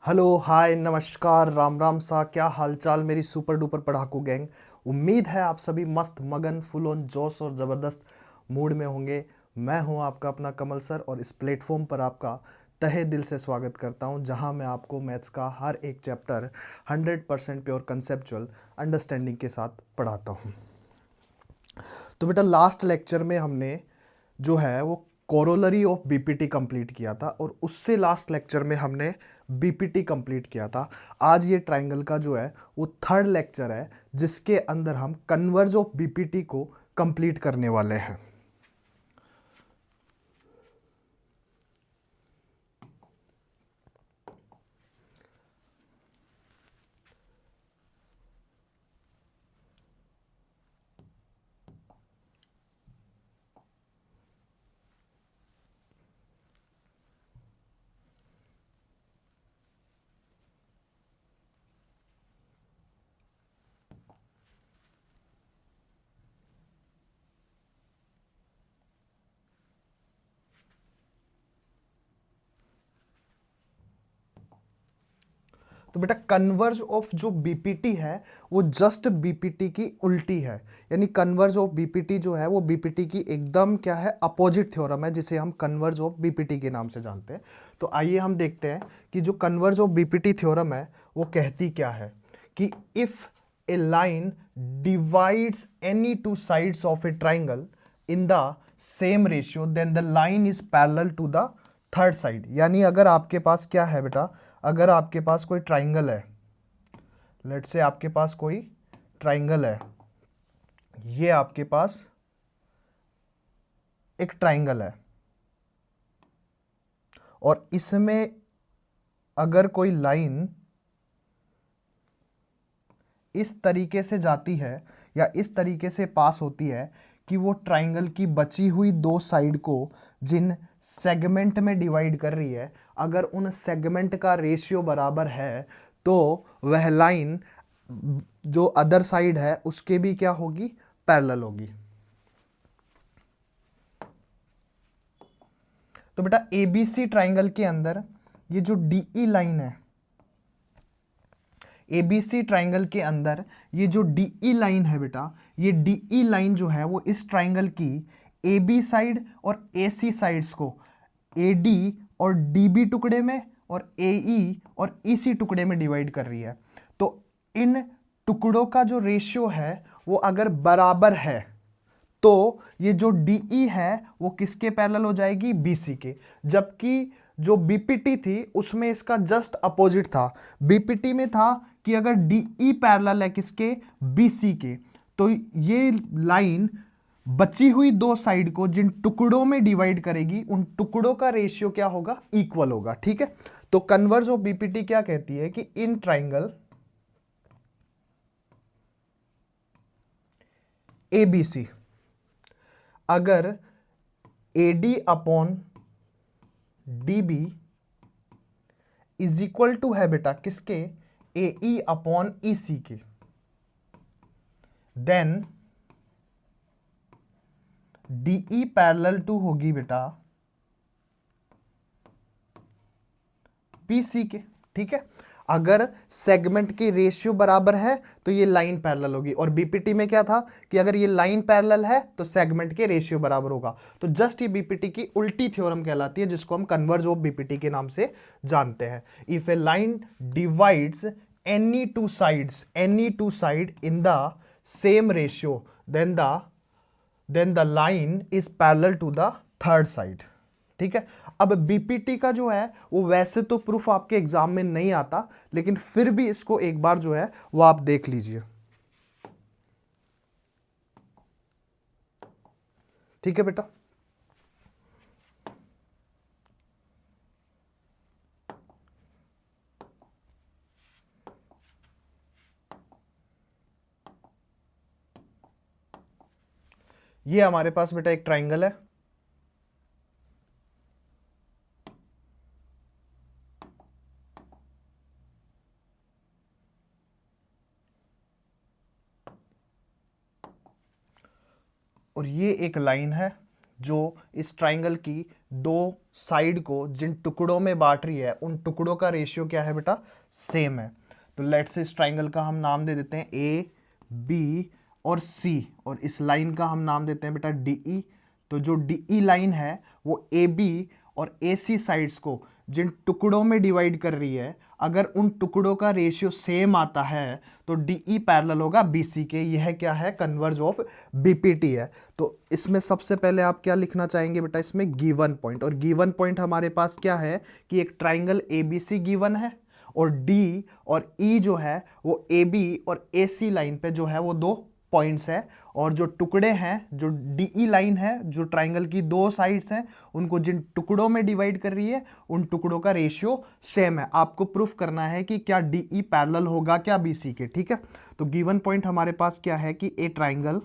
Hello hi नमस्कार राम राम सा, क्या हालचाल मेरी सुपर डुपर पढ़ाकू गैंग। उम्मीद है आप सभी मस्त मगन फुल ऑन जोश और ज़बरदस्त मूड में होंगे। मैं हूं आपका अपना कमल सर और इस प्लेटफॉर्म पर आपका तहे दिल से स्वागत करता हूं, जहां मैं आपको मैथ्स का हर एक चैप्टर 100% प्योर कंसेप्चुअल अंडरस्टैंडिंग के साथ पढ़ाता हूं। तो बेटा लास्ट लेक्चर में हमने जो है वो कोरोलरी ऑफ बीपीटी कंप्लीट किया था और उससे लास्ट लेक्चर में हमने बीपीटी कंप्लीट किया था। आज ये ट्राइंगल का जो है वो थर्ड लेक्चर है, जिसके अंदर हम कन्वर्ज ऑफ बीपीटी को कंप्लीट करने वाले हैं। तो बेटा कन्वर्ज ऑफ जो बीपीटी है वो जस्ट बीपीटी की उल्टी है, यानी कन्वर्ज ऑफ बीपीटी जो है वो बीपीटी की एकदम क्या है, अपोजिट थ्योरम है, जिसे हम कन्वर्ज ऑफ बीपीटी के नाम से जानते हैं। तो आइए हम देखते हैं कि जो कन्वर्ज ऑफ बीपीटी थ्योरम है वो कहती क्या है कि if a line divides any two sides of a triangle in the same ratio then the line is parallel to the third side. यानी अगर आपके पास क्या है बेटा, अगर आपके पास कोई ट्राइंगल है, लेट्स से आपके पास कोई ट्राइंगल है, ये आपके पास एक ट्राइंगल है और इसमें अगर कोई लाइन इस तरीके से जाती है या इस तरीके से पास होती है कि वो ट्राइंगल की बची हुई दो साइड को जिन सेगमेंट में डिवाइड कर रही है, अगर उन सेगमेंट का रेशियो बराबर है तो वह लाइन जो अदर साइड है उसके भी क्या होगी, पैरेलल होगी। तो बेटा एबीसी ट्राइंगल के अंदर ये जो डीई लाइन है, एबीसी ट्राइंगल के अंदर ये जो डीई लाइन है बेटा, ये डीई लाइन जो है वो इस ट्राइंगल की एबी साइड और एसी साइड्स को एडी और डीबी टुकड़े में और एई और ईसी टुकड़े में डिवाइड कर रही है। तो इन टुकड़ों का जो रेशियो है वो अगर बराबर है तो ये जो डीई है वो किसके पैरेलल हो जाएगी, बीसी के। जबकि जो बीपीटी थी उसमें इसका जस्ट अपोजिट था। बीपीटी में था कि अगर डीई पैरेलल है किसके, बीसी के, तो ये लाइन बची हुई दो साइड को जिन टुकड़ों में डिवाइड करेगी उन टुकड़ों का रेशियो क्या होगा, इक्वल होगा। ठीक है, तो कन्वर्ज ऑफ बीपीटी क्या कहती है कि इन ट्राइंगल एबीसी अगर AD upon DB is equal to है बेटा किसके, एई अपॉन ईसी के, देन डीई पैरेलल टू होगी बेटा पीसी के। ठीक है, अगर सेगमेंट की रेशियो बराबर है तो ये लाइन पैरेलल होगी, और बीपीटी में क्या था कि अगर ये लाइन पैरेलल है तो सेगमेंट के रेशियो बराबर होगा। तो जस्ट ये बीपीटी की उल्टी थ्योरम कहलाती है, जिसको हम कन्वर्ज ऑफ बीपीटी के नाम से जानते हैं। If a line divides any two side in the same ratio then the line is parallel to the third side. ठीक है, अब बीपीटी का जो है वो वैसे तो प्रूफ आपके एग्जाम में नहीं आता, लेकिन फिर भी इसको एक बार जो है वो आप देख लीजिए। ठीक है बेटा, ये हमारे पास बेटा एक ट्राइंगल है, और ये एक लाइन है जो इस ट्राइंगल की दो साइड को जिन टुकड़ों में बांट रही है उन टुकड़ों का रेशियो क्या है बेटा, सेम है। तो लेट्स से इस ट्राइंगल का हम नाम दे देते हैं ए बी और सी, और इस लाइन का हम नाम देते हैं बेटा डी ई। तो जो डी ई लाइन है वो ए बी और ए सी साइड्स को जिन टुकड़ों में डिवाइड कर रही है, अगर उन टुकड़ों का रेशियो सेम आता है तो डी ई पैरेलल होगा बी सी के। यह क्या है, कन्वर्ज ऑफ बीपीटी है। तो इसमें सबसे पहले आप क्या लिखना चाहेंगे बेटा, इसमें गिवन पॉइंट, और गिवन पॉइंट हमारे पास क्या है कि एक triangle A B C given है, और डी और ई जो है वो ए बी और ए सी लाइन पे जो है वो दो पॉइंट्स है, और जो टुकड़े हैं, जो डीई लाइन है, जो ट्राइंगल की दो साइड्स हैं, उनको जिन टुकड़ों में डिवाइड कर रही है उन टुकड़ों का रेशियो सेम है। आपको प्रूफ करना है कि क्या डीई पैरेलल होगा क्या बीसी के, ठीक है। तो गिवन पॉइंट हमारे पास क्या है कि ए triangle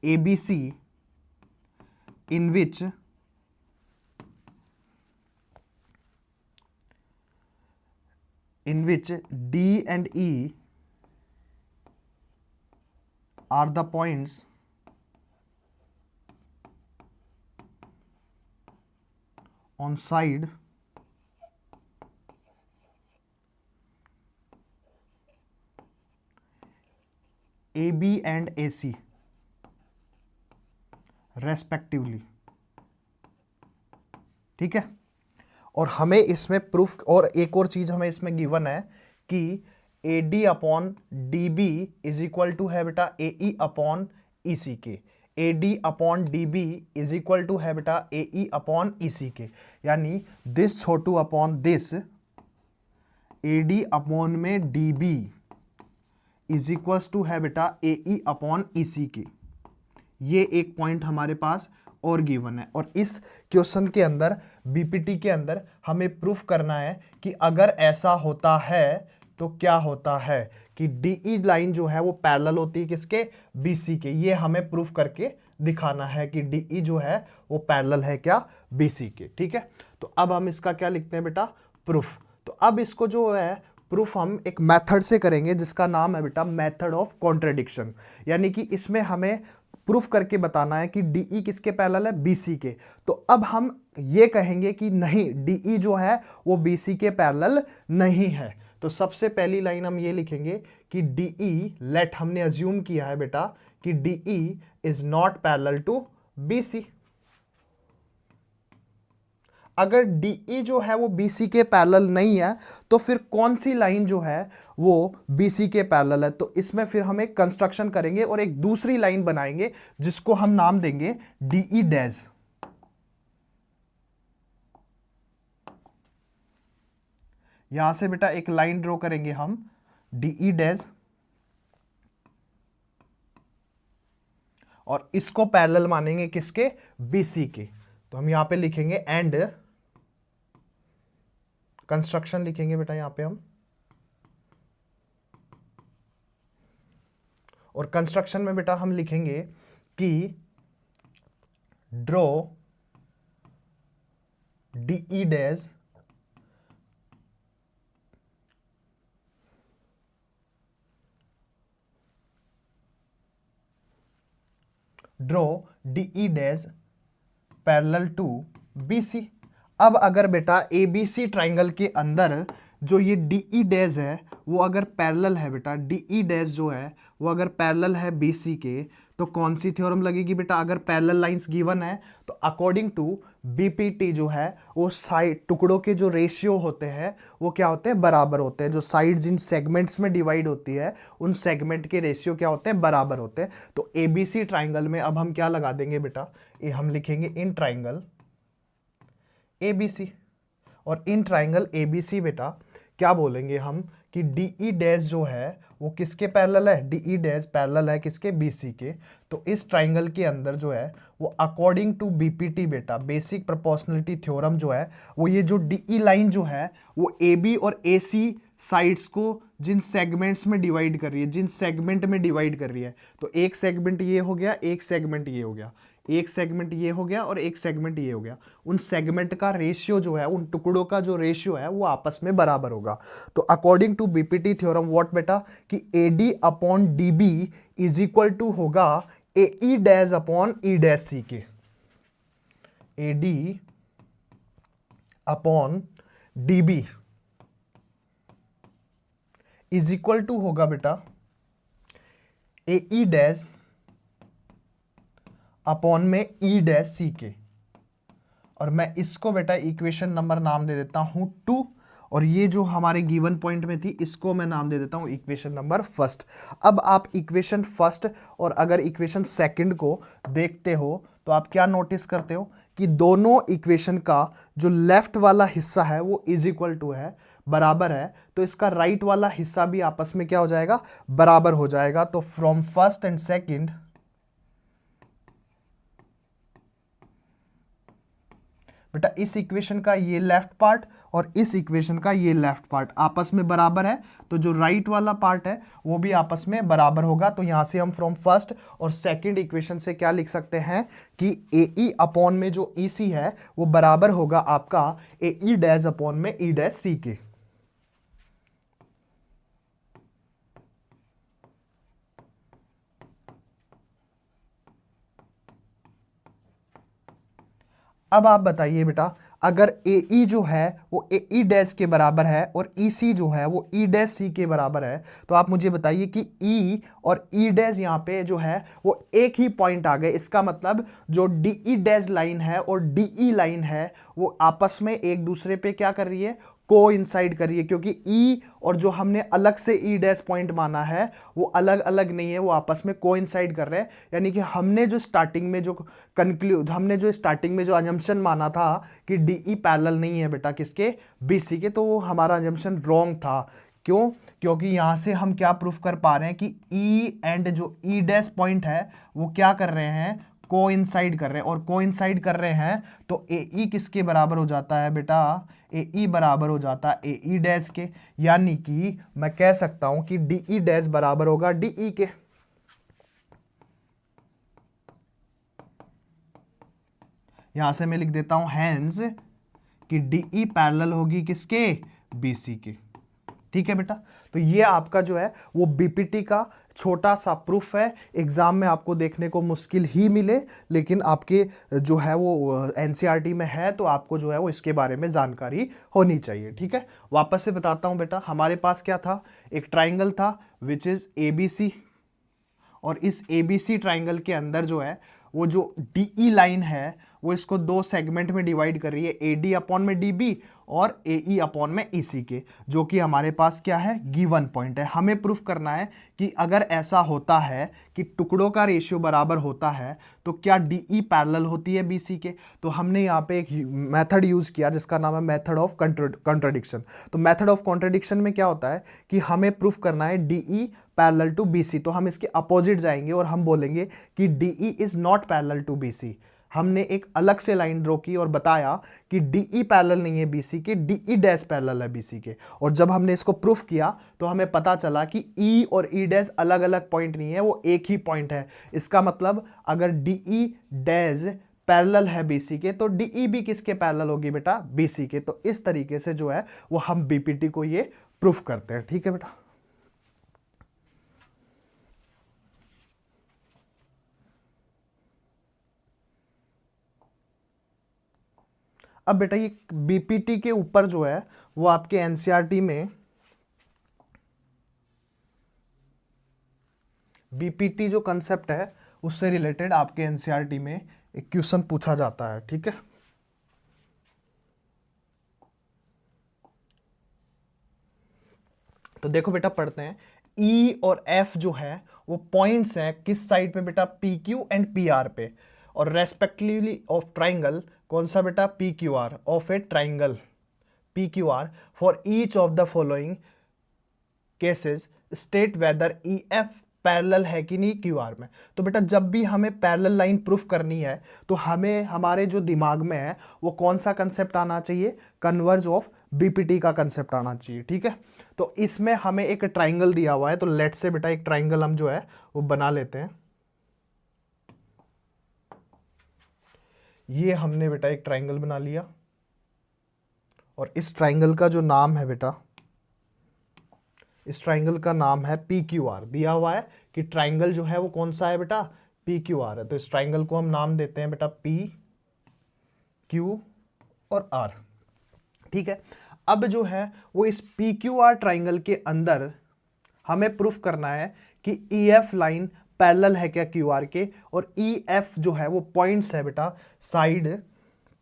ABC in which D and E are the points on side AB and AC respectively, ठीक है। और हमें इसमें प्रूफ, और एक और चीज हमें इसमें गिवन है कि A D upon D B is equal to है बेटा A E upon E C के। A D upon D B is equal to है बेटा A E upon E C के, यानी दिस छोटू upon this A D upon में D B is equal to है बेटा A E upon E C के। ये एक पॉइंट हमारे पास और गिवन है, और इस क्वेश्चन के अंदर बीपीटी के अंदर हमें प्रूफ करना है कि अगर ऐसा होता है तो क्या होता है कि डीई लाइन जो है वो पैरेलल होती है किसके, बीसी के। ये हमें प्रूफ करके दिखाना है कि डीई जो है वो पैरेलल है क्या, बीसी के, ठीक है। तो अब हम इसका क्या लिखते हैं बेटा, प्रूफ। तो अब इसको जो है प्रूफ हम एक मेथड से करेंगे जिसका नाम है बेटा मेथड ऑफ कॉन्ट्रडिक्शन, यानी कि इसमें हमें प्रूफ करके बताना है कि डीई किसके पैरेलल है, बीसी के। तो अब हम ये कहेंगे कि नहीं, डीई जो है वो बीसी के पैरेलल नहीं है। तो सबसे पहली लाइन हम ये लिखेंगे कि डीई, लेट हमने अज्यूम किया है बेटा कि DE is not parallel to BC. अगर डीई जो है वो बीसी के पैरेलल नहीं है तो फिर कौन सी लाइन जो है वो बीसी के पैरेलल है। तो इसमें फिर हम एक कंस्ट्रक्शन करेंगे और एक दूसरी लाइन बनाएंगे जिसको हम नाम देंगे डीई डैश। यहां से बेटा एक लाइन ड्रॉ करेंगे हम डीई डैश, और इसको पैरेलल मानेंगे किसके, बीसी के। तो हम यहां पे लिखेंगे एंड कंस्ट्रक्शन लिखेंगे बेटा यहां पे हम, और कंस्ट्रक्शन में बेटा हम लिखेंगे कि draw DE dash draw DE dash parallel to BC. अब अगर बेटा एबीसी ट्राइंगल के अंदर जो ये डीई डैश है वो अगर पैरेलल है बेटा, डीई डैश जो है वो अगर पैरेलल है बीसी के, तो कौन सी थ्योरम लगेगी बेटा, अगर पैरेलल लाइंस गिवन है तो अकॉर्डिंग टू बीपीटी जो है वो साइड टुकड़ों के जो रेशियो होते हैं वो क्या होते हैं, बराबर होते हैं। जो साइड्स इन सेगमेंट्स में डिवाइड होती है उन सेगमेंट के रेशियो क्या होते हैं, बराबर होते हैं। तो एबीसी ट्राइंगल में अब हम क्या लगा देंगे बेटा, ये हम लिखेंगे इन ट्राइंगल एबीसी, और इन ट्राइंगल एबीसी बेटा क्या बोलेंगे हम कि डीई डैश जो है वो किसके पैरेलल है, डीई डैश पैरेलल है किसके, बीसी के। तो इस ट्राइंगल के अंदर जो है वो अकॉर्डिंग टू बीपीटी बेटा, बेसिक प्रोपोर्शनलिटी थ्योरम जो है वो ये जो डीई लाइन जो है वो एबी और एसी साइड्स को जिन सेगमेंट्स में डिवाइड कर रही है, जिन सेगमेंट में डिवाइड कर रही है, तो एक सेगमेंट ये हो गया, एक सेगमेंट ये हो गया, एक सेगमेंट ये हो गया और एक सेगमेंट ये हो गया, उन सेगमेंट का रेशियो जो है, उन टुकड़ों का जो रेशियो है वो आपस में बराबर होगा। तो according to BPT theorem what बेटा, कि AD upon DB is equal to होगा AE dash upon E dash C के। AD upon DB is equal to होगा बेटा AE डैश अपॉन में E डैश सी के। और मैं इसको बेटा इक्वेशन नंबर नाम दे देता हूं 2, और ये जो हमारे गिवन पॉइंट में थी इसको मैं नाम दे देता हूं इक्वेशन नंबर फर्स्ट। अब आप इक्वेशन फर्स्ट और अगर इक्वेशन सेकंड को देखते हो तो आप क्या नोटिस करते हो कि दोनों इक्वेशन का जो लेफ्ट वाला हिस्सा है वो इज इक्वल टू है, बराबर है, तो इसका राइट वाला हिस्सा भी आपस में क्या हो जाएगा, बराबर हो जाएगा। तो फ्रॉम फर्स्ट एंड सेकंड बेटा इस इक्वेशन का ये लेफ्ट पार्ट और इस इक्वेशन का ये लेफ्ट पार्ट आपस में बराबर है, तो जो राइट वाला पार्ट है वो भी आपस में बराबर होगा। तो यहां से हम फ्रॉम फर्स्ट और सेकंड इक्वेशन से क्या लिख सकते हैं कि AE अपॉन में जो EC है वो बराबर होगा आपका AE डैश अपॉन में E डैश सी के। अब आप बताइए बेटा, अगर AE जो है वो AE डैश के बराबर है और EC जो है वो E डैश सी के बराबर है, तो आप मुझे बताइए कि E और E डैश यहाँ पे जो है वो एक ही पॉइंट आ गए। इसका मतलब जो DE डैश लाइन है और DE लाइन है वो आपस में एक दूसरे पे क्या कर रही है, को इंसाइड कर रही है, क्योंकि E और जो हमने अलग से E डैश पॉइंट माना है वो अलग अलग नहीं है, वो आपस में को इंसाइड कर रहे हैं। यानी कि हमने जो स्टार्टिंग में जो स्टार्टिंग में जो अजम्पशन माना था कि DE पैरेलल नहीं है बेटा किसके, BC के, तो वो हमारा अजम्पशन रॉन्ग था। क्यों? क्योंकि यहां से हम क्या प्रूफ कर पा रहे हैं कि E एंड जो E डैश पॉइंट है वो क्या कर रहे हैं, कोइंसाइड कर रहे हैं, और कोइंसाइड कर रहे हैं तो AE किसके बराबर हो जाता है बेटा, AE बराबर हो जाता है AE डैश के। यानी कि मैं कह सकता हूं कि DE डैश बराबर होगा DE के। यहां से मैं लिख देता हूं हैंस कि DE पैरेलल होगी किसके, BC के। ठीक है बेटा, तो ये आपका जो है वो बीपीटी का छोटा सा प्रूफ है। एग्जाम में आपको देखने को मुश्किल ही मिले, लेकिन आपके जो है वो एनसीईआरटी में है, तो आपको जो है वो इसके बारे में जानकारी होनी चाहिए। ठीक है, वापस से बताता हूं बेटा, हमारे पास क्या था, एक ट्राइंगल था विच इज ABC, और इस ABC ट्राइंगल के अंदर जो है वो जो DE लाइन है वो इसको दो सेगमेंट में डिवाइड कर रही है, AD अपॉन में DB और AE अपॉन में EC के, जो कि हमारे पास क्या है, गिवन पॉइंट है। हमें प्रूफ करना है कि अगर ऐसा होता है कि टुकड़ों का रेशियो बराबर होता है तो क्या DE पैरेलल होती है BC के। तो हमने यहाँ पे एक मेथड यूज किया जिसका नाम है मेथड ऑफ कॉन्ट्रडिक्शन। तो मेथड ऑफ कॉन्ट्रडिक्शन में क्या होता है कि हमें प्रूफ करना है DE पैरेलल टू BC, तो हम इसके अपोजिट जाएंगे और हम बोलेंगे कि DE is not parallel to BC। हमने एक अलग से लाइन ड्रॉ की और बताया कि DE पैरेलल नहीं है BC के, DE डैश पैरेलल है BC के। और जब हमने इसको प्रूफ किया तो हमें पता चला कि E और E डैश अलग अलग पॉइंट नहीं है, वो एक ही पॉइंट है। इसका मतलब अगर DE डैश पैरेलल है BC के तो DE भी किसके पैरेलल होगी बेटा, BC के। तो इस तरीके से जो है वो हम बीपीटी को ये प्रूफ करते हैं। ठीक है बेटा, अब बेटा ये बीपीटी के ऊपर जो है वो आपके एनसीईआरटी में बीपीटी जो कंसेप्ट है उससे रिलेटेड आपके एनसीईआरटी में एक क्वेश्चन पूछा जाता है। ठीक है, तो देखो बेटा पढ़ते हैं। E और F जो है वो पॉइंट्स हैं किस साइड पे बेटा, PQ एंड PR पे, और रेस्पेक्टिवली ऑफ ट्राइंगल कौन सा बेटा, PQR of a triangle PQR for each of the following cases state whether EF parallel है कि नहीं QR में। तो बेटा जब भी हमें पैरेलल लाइन प्रूफ करनी है तो हमें हमारे जो दिमाग में है वो कौन सा कंसेप्ट आना चाहिए, कन्वर्ज ऑफ बीपीटी का कंसेप्ट आना चाहिए। ठीक है, तो इसमें हमें एक ट्राइंगल दिया हुआ है, तो लेट से बेटा एक ट्राइंगल हम जो है वो बना लेते हैं। ये हमने बेटा एक ट्राइंगल बना लिया और इस ट्राइंगल का जो नाम है बेटा, इस ट्राइंगल का नाम है पी क्यू आर। दिया हुआ है कि ट्राइंगल जो है वो कौन सा है बेटा, पी क्यू आर है। तो इस ट्राइंगल को हम नाम देते हैं बेटा पी क्यू और आर। ठीक है, अब जो है वो इस पी क्यू आर ट्राइंगल के अंदर हमें प्रूफ करना है कि ई एफ लाइन पैरेलल है क्या क्यू आर के, और ई एफ जो है वो पॉइंट्स है बेटा साइड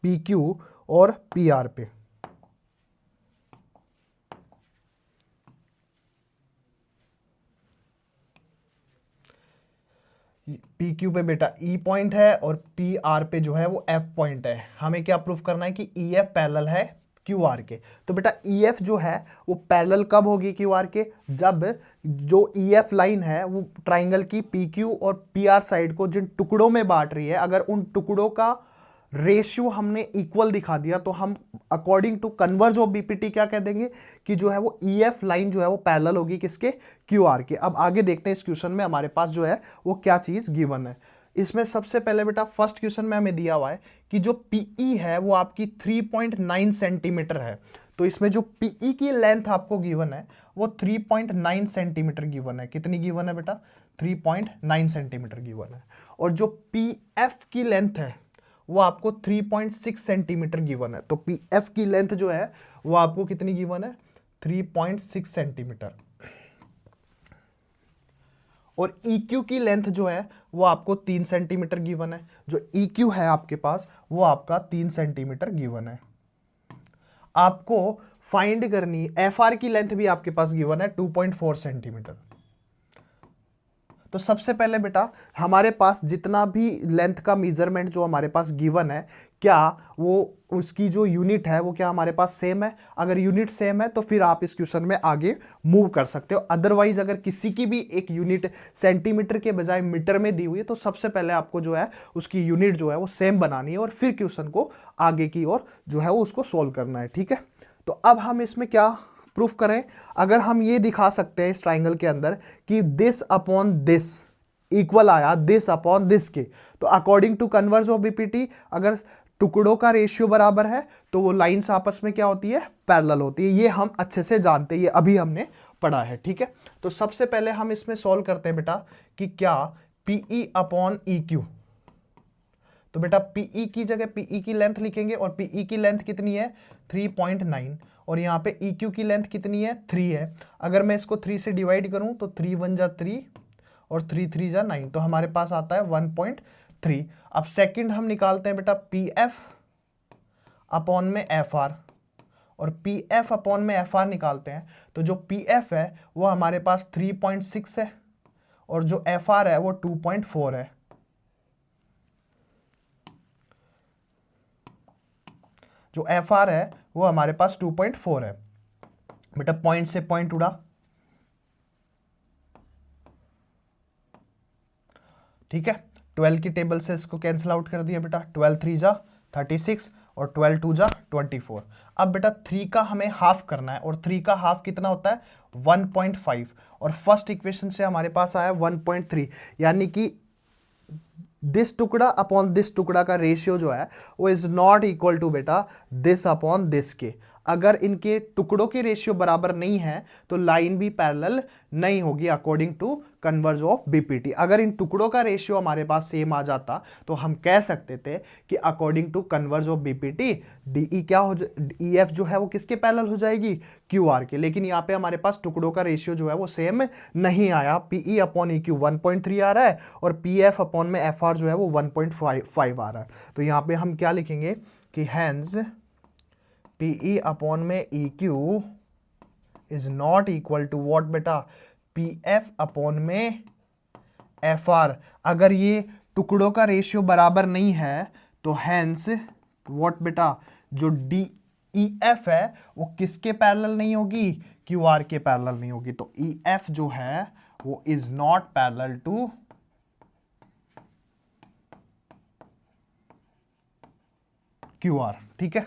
पी क्यू और पी आर पे। पी क्यू पे बेटा ई पॉइंट है और पी आर पे जो है वो एफ पॉइंट है। हमें क्या प्रूफ करना है कि ई एफ पैरेलल है क्यू आर के। तो बेटा ई एफ जो है वो पैरेलल कब होगी क्यू आर के, जब जो ई एफ लाइन है वो ट्राइंगल की पी क्यू और पी आर साइड को जिन टुकड़ों में बांट रही है, अगर उन टुकड़ों का रेशियो हमने इक्वल दिखा दिया तो हम according to converse of BPT क्या कह देंगे कि जो है वो ई एफ लाइन जो है वो पैरेलल होगी किसके, क्यू आर के। अब आगे देखते हैं इस क्वेश्चन में हमारे पास जो है वो क्या चीज गिवन है। इसमें सबसे पहले बेटा फर्स्ट क्वेश्चन में हमें दिया हुआ है कि जो पीई है वो आपकी 3.9 सेंटीमीटर है। तो इसमें जो पीई की लेंथ आपको गिवन है वो 3.9 सेंटीमीटर गिवन है। कितनी गिवन है बेटा, 3.9 सेंटीमीटर गिवन है। और जो पी एफ की लेंथ है वो आपको 3.6 सेंटीमीटर गिवन है। तो पी एफ की लेंथ जो है वो आपको कितनी गिवन है, 3.6 सेंटीमीटर। और EQ की लेंथ जो है वो आपको 3 सेंटीमीटर गिवन है। जो EQ है आपके पास वो आपका 3 सेंटीमीटर गिवन है। आपको फाइंड करनी FR की लेंथ भी आपके पास गिवन है 2.4 सेंटीमीटर। तो सबसे पहले बेटा हमारे पास जितना भी लेंथ का मेजरमेंट जो हमारे पास गिवन है, क्या वो उसकी जो यूनिट है वो क्या हमारे पास सेम है। अगर यूनिट सेम है तो फिर आप इस क्वेश्चन में आगे मूव कर सकते हो। अदरवाइज अगर किसी की भी एक यूनिट सेंटीमीटर के बजाय मीटर में दी हुई है तो सबसे पहले आपको जो है उसकी यूनिट जो है वो सेम बनानी है और फिर क्वेश्चन को आगे की ओर जो है वो उसको सोल्व करना है। ठीक है, तो अब हम इसमें क्या प्रूफ करें। अगर हम ये दिखा सकते हैं इस ट्राइंगल के अंदर कि दिस अपॉन दिस इक्वल आया दिस अपॉन दिस के, तो according to converse of BPT अगर टुकड़ों का रेशियो बराबर है तो वो लाइंस आपस में क्या होती है, पैरेलल होती है। ये हम अच्छे से जानते हैं, ये अभी हमने पढ़ा है। ठीक है, तो सबसे पहले हम इसमें सॉल्व करते हैं बेटा कि क्या पीई अपॉन ई क्यू। तो बेटा पीई की जगह पीई की लेंथ लिखेंगे और पीई की लेंथ कितनी है 3.9 और यहाँ पे EQ की लेंथ कितनी है 3 है। अगर मैं इसको 3 से डिवाइड करूं तो 3 1 जा 3 और 3 3 जा 9, तो हमारे पास आता है 1.3। अब सेकंड हम निकालते हैं बेटा PF अपॉन में FR, और PF अपॉन में FR निकालते हैं तो जो PF है वो हमारे पास 3.6 है और जो FR है वो 2.4 है। जो FR है वो हमारे पास 2.4 है। बेटा पॉइंट से पॉइंट उड़ा, ठीक है। 12 की टेबल से इसको कैंसिल आउट कर दिया बेटा, 12 3 जा 36 और 12 2 जा 24। अब बेटा 3 का हमें हाफ करना है और 3 का हाफ कितना होता है 1.5 और फर्स्ट इक्वेशन से हमारे पास आया 1.3, यानी कि दिस टुकड़ा अपॉन दिस टुकड़ा का रेशियो जो है वो इज नॉट इक्वल टू बेटा दिस अपॉन दिस के। अगर इनके टुकड़ों के रेशियो बराबर नहीं है तो लाइन भी पैरेलल नहीं होगी according to converse of BPT. अगर इन टुकड़ों का रेशियो हमारे पास सेम आ जाता तो हम कह सकते थे कि according to converse of BPT DE क्या हो ईएफ जो है वो किसके पैरेलल हो जाएगी, क्यू आर के। लेकिन यहाँ पे हमारे पास टुकड़ों का रेशियो जो है वो सेम नहीं आया। पीई अपॉन ई क्यू 1.3 आ रहा है और पी एफ अपॉन में एफ आर जो है वो 1.5 आ रहा है। तो यहाँ पे हम क्या लिखेंगे कि हैंस पीई अपॉन में E Q is not equal to what बेटा, पी एफ अपॉन में एफ आर। अगर ये टुकड़ों का रेशियो बराबर नहीं है तो हैंस व्हाट बेटा, जो डी ई एफ है वो किसके पैरेलल नहीं होगी, क्यू आर के पैरेलल नहीं होगी। तो ई एफ जो है वो is not parallel to Q R. ठीक है,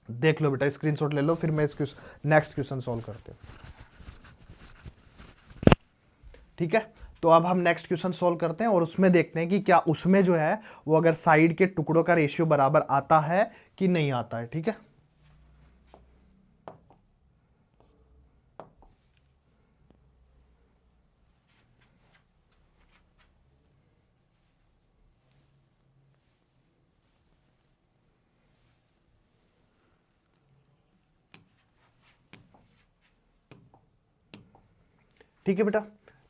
देख लो बेटा, स्क्रीनशॉट ले लो, फिर मैं इसके नेक्स्ट क्वेश्चन सॉल्व करते हैं। ठीक है, तो अब हम नेक्स्ट क्वेश्चन सॉल्व करते हैं और उसमें देखते हैं कि क्या उसमें जो है वो अगर साइड के टुकड़ों का रेशियो बराबर आता है कि नहीं आता है। ठीक है, ठीक है बेटा।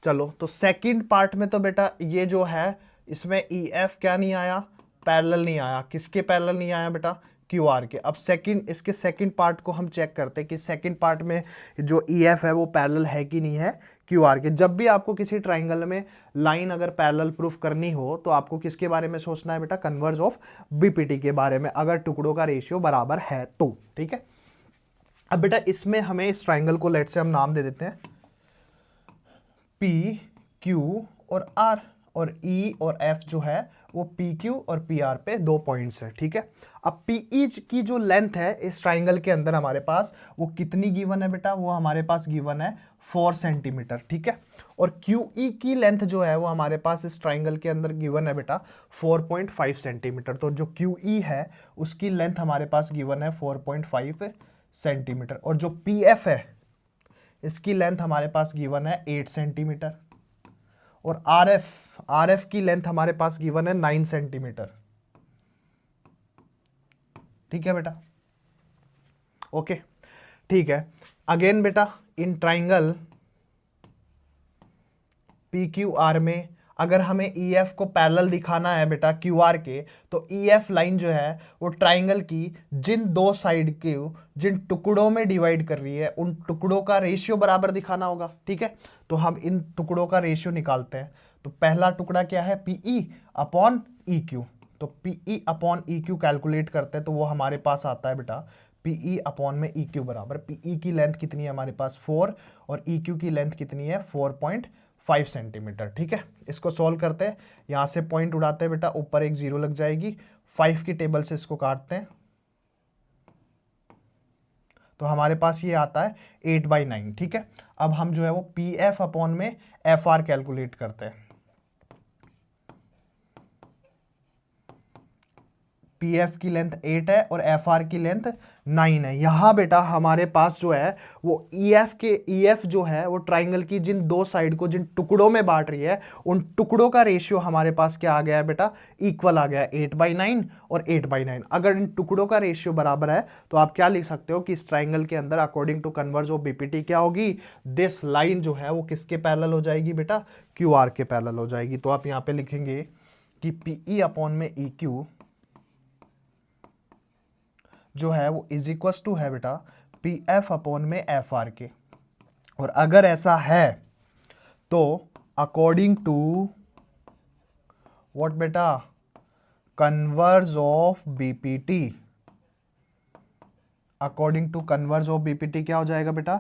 चलो तो सेकंड पार्ट में तो बेटा ये जो है इसमें ई एफ क्या नहीं आया, पैरेलल नहीं आया। किसके पैरेलल नहीं आया बेटा, क्यू आर के। अब सेकंड, इसके सेकंड पार्ट को हम चेक करते हैं कि सेकंड पार्ट में जो ई एफ है वो पैरेलल है कि नहीं है क्यू आर के। जब भी आपको किसी ट्राइंगल में लाइन अगर पैरेलल प्रूफ करनी हो तो आपको किसके बारे में सोचना है बेटा, कन्वर्ज ऑफ बीपीटी के बारे में, अगर टुकड़ों का रेशियो बराबर है तो। ठीक है, अब बेटा इसमें हमें इस ट्राइंगल को लेट से हम नाम दे देते हैं P, Q और R, और E और F जो है वो PQ और PR पे 2 पॉइंट्स है। ठीक है, अब PE की जो लेंथ है इस ट्राइंगल के अंदर हमारे पास वो कितनी गिवन है बेटा, वो हमारे पास गिवन है 4 सेंटीमीटर। ठीक है, और QE की लेंथ जो है वो हमारे पास इस ट्राइंगल के अंदर गिवन है बेटा 4.5 सेंटीमीटर। तो जो QE है उसकी लेंथ हमारे पास गिवन है 4.5 सेंटीमीटर, और जो PF है इसकी लेंथ हमारे पास गिवन है 8 सेंटीमीटर, और आरएफ की लेंथ हमारे पास गिवन है 9 सेंटीमीटर। ठीक है बेटा, ओके ठीक है। अगेन बेटा in triangle P Q R में अगर हमें ई एफ को पैरेलल दिखाना है बेटा क्यू आर के, तो ई एफ लाइन जो है वो ट्राइंगल की जिन दो साइड के जिन टुकड़ों में डिवाइड कर रही है उन टुकड़ों का रेशियो बराबर दिखाना होगा। ठीक है, तो हम इन टुकड़ों का रेशियो निकालते हैं। तो पहला टुकड़ा क्या है, P E upon E Q. तो P E upon E Q calculate करते हैं तो वो हमारे पास आता है बेटा पी ई अपॉन में ई क्यू बराबर, पी ई की लेंथ कितनी है हमारे पास 4 और ई क्यू की लेंथ कितनी है 4.5 सेंटीमीटर। ठीक है, इसको सॉल्व करते हैं, यहां से पॉइंट उड़ाते हैं बेटा, ऊपर एक जीरो लग जाएगी, 5 की टेबल से इसको काटते हैं तो हमारे पास ये आता है 8/9। ठीक है, अब हम जो है वो पी एफ अपॉन में एफ आर कैलकुलेट करते हैं। पी एफ की लेंथ 8 है और एफ आर की लेंथ 9 है। यहां बेटा हमारे पास जो है वो ई एफ जो है वो ट्राइंगल की जिन दो साइड को जिन टुकड़ों में बांट रही है उन टुकड़ों का रेशियो हमारे पास क्या आ गया है बेटा, इक्वल आ गया है 8/9 और 8/9। अगर इन टुकड़ों का रेशियो बराबर है तो आप क्या लिख सकते हो कि इस ट्राइंगल के अंदर according to converse of BPT क्या होगी, दिस लाइन जो है वो किसके पैरेलल हो जाएगी बेटा, क्यू आर के पैरेलल हो जाएगी। तो आप यहां पे लिखेंगे कि पीई अपॉन में ई क्यू जो है वो इज इक्वल टू है बेटा पी एफ अपॉन में एफ आर के। और अगर ऐसा है तो अकॉर्डिंग टू व्हाट बेटा, converse of BPT, according to converse of BPT क्या हो जाएगा बेटा,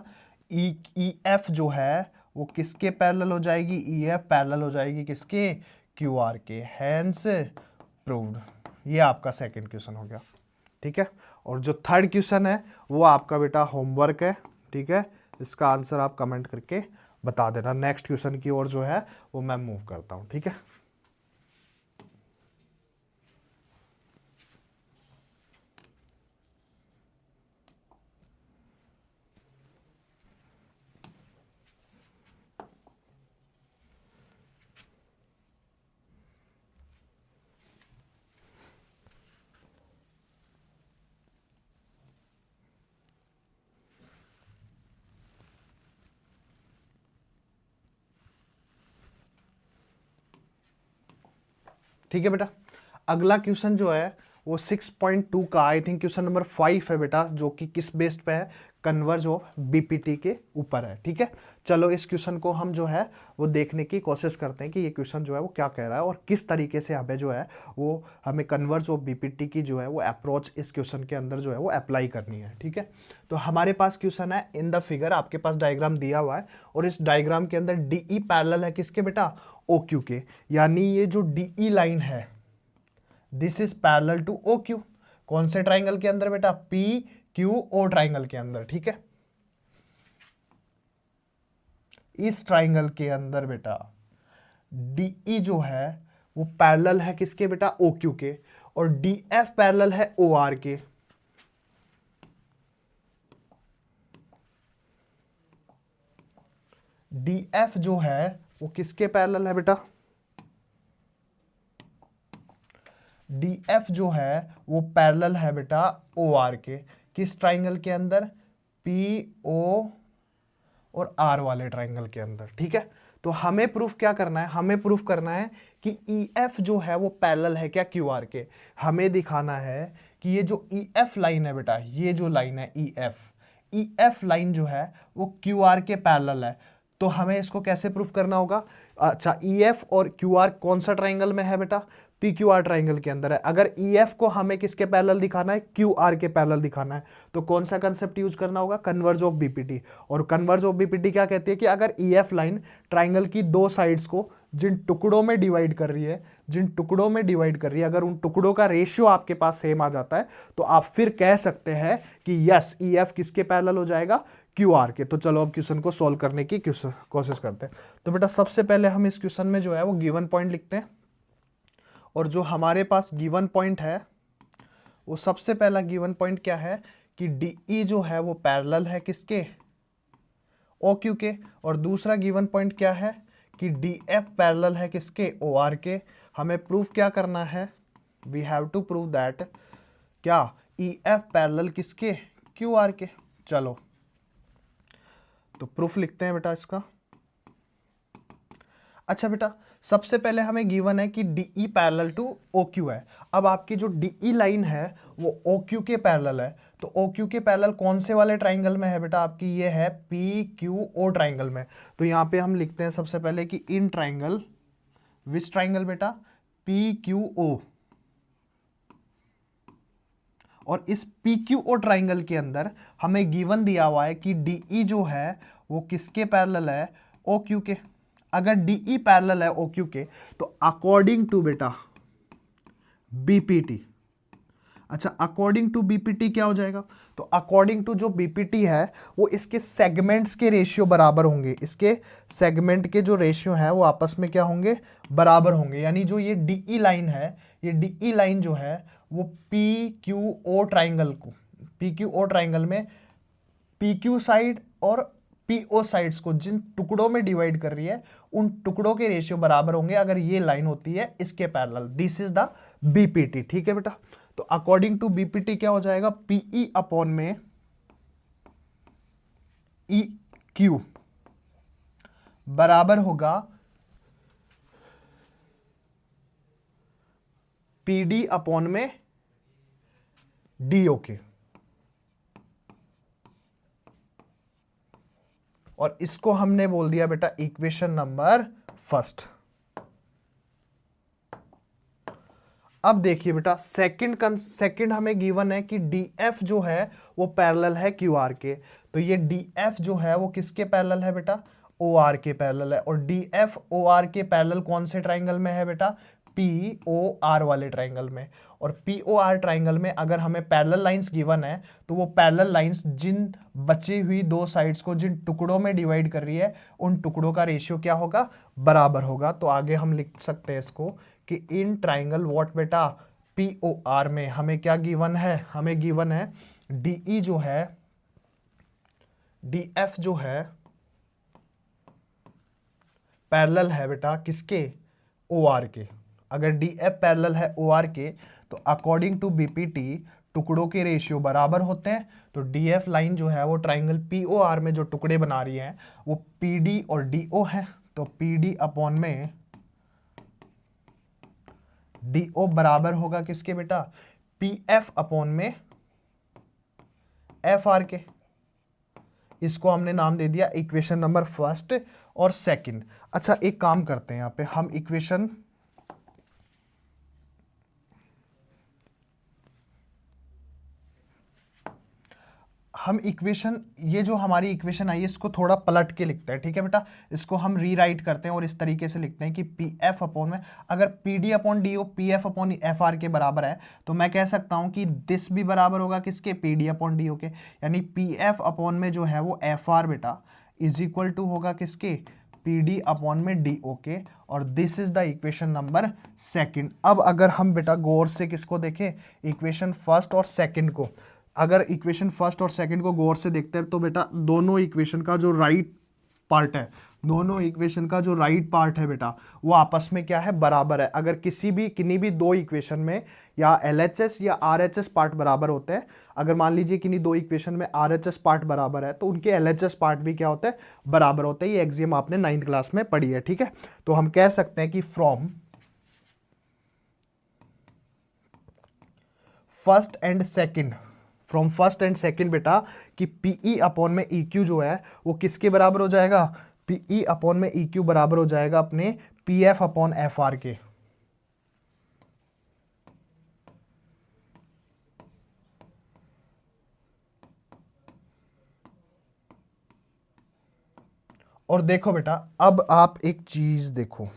ई एफ जो है वो किसके पैरेलल हो जाएगी, ई एफ पैरेलल हो जाएगी किसके, क्यू आर के। Hence proved. ये आपका सेकंड क्वेश्चन हो गया। ठीक है, और जो थर्ड क्वेश्चन है वो आपका बेटा होमवर्क है। ठीक है, इसका आंसर आप कमेंट करके बता देना। नेक्स्ट क्वेश्चन की ओर जो है वो मैं मूव करता हूं। ठीक है, ठीक है बेटा। अगला क्वेश्चन जो है वो 6.2 का आई थिंक क्वेश्चन नंबर 5 है बेटा, जो कि किस बेस्ड पे है, कन्वर्ज ऑफ बीपीटी के ऊपर है। ठीक है, चलो इस क्वेश्चन को हम जो है वो देखने की कोशिश करते हैं कि ये क्वेश्चन जो है वो क्या कह रहा है और किस तरीके से हमें जो है वो हमें कन्वर्ज ऑफ बीपीटी की जो है वो अप्रोच इस क्वेश्चन के अंदर जो है वो अप्लाई करनी है। ठीक है, तो हमारे पास क्वेश्चन है इन द फिगर, आपके पास डायग्राम दिया हुआ है और इस डायग्राम के अंदर डीई पैरेलल है किसके बेटा, ओ क्यू के। यानी ये जो डीई लाइन है this is parallel to O Q. कौन से ट्राइंगल के अंदर बेटा, पी क्यू ओ ट्राइंगल के अंदर। ठीक है, इस ट्राइंगल के अंदर बेटा DE जो है वो पैरेलल है किसके बेटा, OQ के, और DF पैरेलल है OR के। DF जो है वो किसके पैरेलल है बेटा, DF जो है वो पैरेलल है बेटा OR के, किस ट्राइंगल के अंदर, PO और R वाले ट्राइंगल के अंदर। ठीक है, तो हमें प्रूफ क्या करना है, हमें प्रूफ करना है कि EF जो है वो पैरेलल है क्या QR के। हमें दिखाना है कि ये जो EF लाइन है बेटा, ये जो लाइन है EF लाइन जो है वो QR के पैरेलल है। तो हमें इसको कैसे प्रूफ करना होगा, अच्छा EF और QR कौन सा ट्राइंगल में है बेटा, PQR ट्राइंगल के अंदर है। अगर EF को हमें किसके पैरेलल दिखाना है, QR के पैरेलल दिखाना है, तो कौन सा कंसेप्ट यूज करना होगा, कन्वर्ज ऑफ BPT। और कन्वर्ज ऑफ BPT क्या कहती है कि अगर EF लाइन ट्राइंगल की दो साइड्स को जिन टुकड़ों में डिवाइड कर रही है, अगर उन टुकड़ों का रेशियो आपके पास सेम आ जाता है, तो आप फिर कह सकते हैं कि यस EF किसके पैरेलल हो जाएगा, QR के। तो चलो अब क्वेश्चन को सॉल्व करने की कोशिश करते हैं। तो बेटा सबसे पहले हम इस क्वेश्चन में जो है वो गिवन पॉइंट लिखते हैं, और जो हमारे पास गिवन पॉइंट है वो सबसे पहला गिवन पॉइंट क्या है कि DE जो है वो पैरेलल है किसके, OQ के, और दूसरा गिवन पॉइंट क्या है कि DF पैरेलल है किसके, OR के। हमें प्रूफ क्या करना है, we have to prove that क्या EF पैरेलल किसके, QR के। चलो तो प्रूफ लिखते हैं बेटा इसका। अच्छा बेटा सबसे पहले हमें गिवन है कि DE पैरेलल टू OQ है। अब आपकी जो DE लाइन है वो OQ के पैरेलल है, तो OQ के पैरेलल कौन से वाले ट्राइंगल में है बेटा, आपकी ये है PQO ट्राइंगल में। तो यहाँ पे हम लिखते हैं सबसे पहले कि इन ट्राइंगल, विच ट्राइंगल बेटा, PQO। और इस PQO ट्राइंगल के अंदर हमें गिवन दिया हुआ है कि DE जो है वो किसके पैरेलल है, OQ के। अगर DE पैरेलल है OQ के तो अकॉर्डिंग टू बेटा BPT, अच्छा अकॉर्डिंग टू BPT क्या हो जाएगा, तो अकॉर्डिंग टू जो BPT है वो इसके सेगमेंट्स के रेशियो बराबर होंगे, इसके सेगमेंट के जो रेशियो है वो आपस में क्या होंगे, बराबर होंगे। यानी जो ये DE लाइन है, ये DE लाइन जो है वो PQO ट्राइंगल में PQ साइड और PO साइड्स को जिन टुकड़ों में डिवाइड कर रही है उन टुकड़ों के रेशियो बराबर होंगे अगर ये लाइन होती है इसके parallel. This is the BPT। ठीक है बेटा, तो अकॉर्डिंग टू BPT क्या हो जाएगा, PE अपॉन में EQ बराबर होगा PD अपॉन में DO के। और इसको हमने बोल दिया बेटा इक्वेशन नंबर फर्स्ट। अब देखिए बेटा सेकंड हमें गिवन है कि DF जो है वो पैरेलल है QR के। तो ये DF जो है वो किसके पैरेलल है बेटा, OR के पैरेलल है। और DF OR के पैरेलल कौन से ट्राइंगल में है बेटा, POR वाले ट्राइंगल में। और POR ट्राइंगल में अगर हमें पैरेलल लाइंस गिवन है तो वो पैरेलल लाइंस जिन बची हुई दो साइड्स को जिन टुकड़ों में डिवाइड कर रही है उन टुकड़ों का रेशियो क्या होगा, बराबर होगा। तो आगे हम लिख सकते हैं इसको कि इन ट्राइंगल व्हाट बेटा, POR में हमें क्या गिवन है, हमें गिवन है DE जो है, DF जो है पैरेलल है बेटा किसके, OR के। अगर DF पैरेलल है OR के तो अकॉर्डिंग टू BPT टुकड़ों के रेशियो बराबर होते हैं। तो DF लाइन जो है वो ट्राइंगल POR में जो टुकड़े बना रही है वो PD और DO है। तो PD अपॉन में DO बराबर होगा किसके बेटा, PF अपॉन में FR के। इसको हमने नाम दे दिया इक्वेशन नंबर फर्स्ट और सेकंड। अच्छा एक काम करते हैं, यहाँ पे हम इक्वेशन ये जो हमारी इक्वेशन आई है इसको थोड़ा पलट के लिखते हैं। ठीक है बेटा, इसको हम रीराइट करते हैं और इस तरीके से लिखते हैं कि PF अपॉन में अगर PD upon DO PF upon FR के बराबर है तो मैं कह सकता हूं कि दिस भी बराबर होगा किसके, PD अपॉन DO के। यानी PF अपॉन में जो है वो FR बेटा इज इक्वल टू होगा किसके, पी डी अपॉन में डी, ओके। और this is the equation number second. अब अगर हम बेटा गौर से किसको देखें, इक्वेशन फर्स्ट और सेकंड को, अगर इक्वेशन फर्स्ट और सेकंड को गौर से देखते हैं तो बेटा दोनों इक्वेशन का जो राइट पार्ट है, दोनों इक्वेशन का जो राइट पार्ट है बेटा वो आपस में क्या है, बराबर है। अगर किन्हीं भी दो इक्वेशन में या LHS या RHS पार्ट बराबर होते हैं, अगर मान लीजिए किन्हीं दो इक्वेशन में RHS पार्ट बराबर है तो उनके LHS पार्ट भी क्या होते हैं, बराबर होते हैं। ये एक्सियम आपने 9th क्लास में पढ़ी है, ठीक है। तो हम कह सकते हैं कि फ्रॉम फर्स्ट एंड सेकंड बेटा कि PE अपॉन में EQ जो है वो किसके बराबर हो जाएगा, PE अपॉन में EQ बराबर हो जाएगा अपने PF अपॉन FR के। और देखो बेटा, अब आप एक चीज देखो,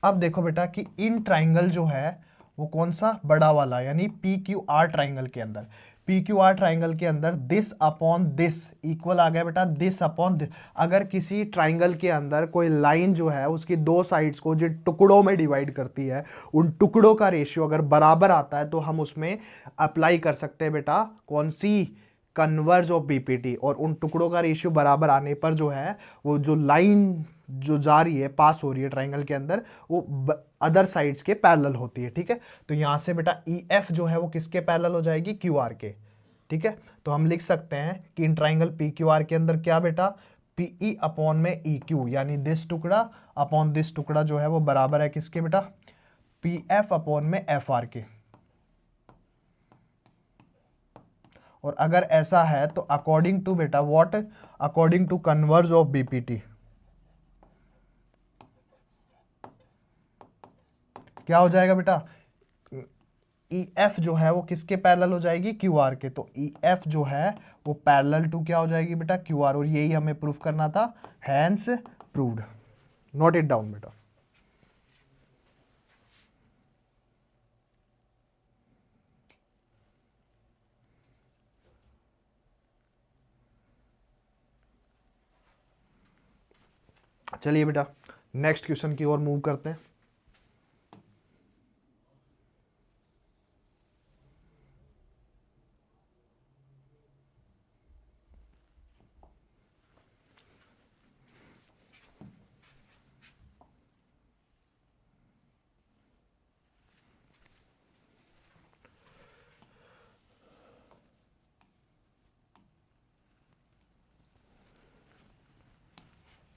अब देखो बेटा कि इन ट्राइंगल जो है वो कौन सा, बड़ा वाला, यानी PQR ट्राइंगल के अंदर, PQR ट्राइंगल के अंदर दिस अपॉन दिस इक्वल आ गया बेटा दिस अपॉन दिस। अगर किसी ट्राइंगल के अंदर कोई लाइन जो है उसकी दो साइड्स को जो टुकड़ों में डिवाइड करती है, उन टुकड़ों का रेशियो अगर बराबर आता है तो हम उसमें अप्लाई कर सकते हैं बेटा कौन सी, कन्वर्ज ऑफ BPT। और उन टुकड़ों का रेशियो बराबर आने पर जो है वो जो लाइन जो जा रही है, पास हो रही है ट्राइंगल के अंदर, वो अदर साइड्स के पैरेलल होती है, ठीक है। तो यहां से बेटा EF जो है वो किसके पैरेलल हो जाएगी, QR के, ठीक है। तो हम लिख सकते हैं कि इन ट्राइंगल PQR के अंदर क्या बेटा, PE अपॉन में EQ यानी दिस टुकड़ा अपॉन दिस टुकड़ा जो है वो बराबर है किसके बेटा, PF अपॉन में FR के। और अगर ऐसा है तो अकॉर्डिंग टू बेटा what, according to converse of BPT क्या हो जाएगा बेटा, EF जो है वो किसके पैरेलल हो जाएगी, QR के। तो EF जो है वो पैरेलल टू क्या हो जाएगी बेटा, QR। और यही हमें प्रूफ करना था, hence proved. Note it down बेटा। चलिए बेटा नेक्स्ट क्वेश्चन की ओर मूव करते हैं।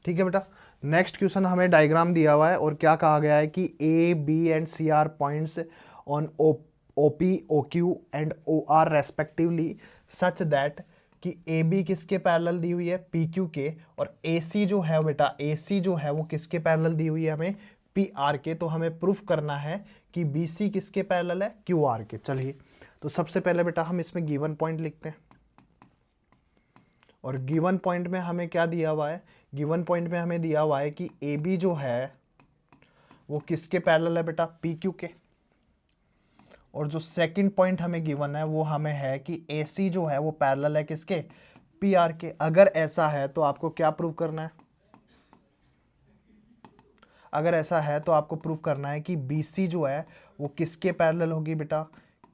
ठीक है बेटा, नेक्स्ट क्वेश्चन हमें डायग्राम दिया हुआ है और क्या कहा गया है कि A, B and C are points on OP, OQ and OR respectively such that कि AB किसके पैरेलल दी हुई है, PQ के। और AC जो है बेटा, AC जो है वो किसके पैरेलल दी हुई है हमें, PR के। तो हमें प्रूफ करना है कि BC किसके पैरेलल है, QR के। चलिए तो सबसे पहले बेटा हम इसमें गिवन पॉइंट लिखते हैं। और गिवन पॉइंट में हमें क्या दिया हुआ है, गिवन पॉइंट में हमें दिया हुआ है कि AB जो है वो किसके पैरेलल है बेटा, PQ के। और जो सेकंड पॉइंट हमें गिवन है वो हमें है कि AC जो है वो पैरेलल है किसके, PR के। अगर ऐसा है तो आपको क्या प्रूव करना है, अगर ऐसा है तो आपको प्रूव करना है कि BC जो है वो किसके पैरेलल होगी बेटा,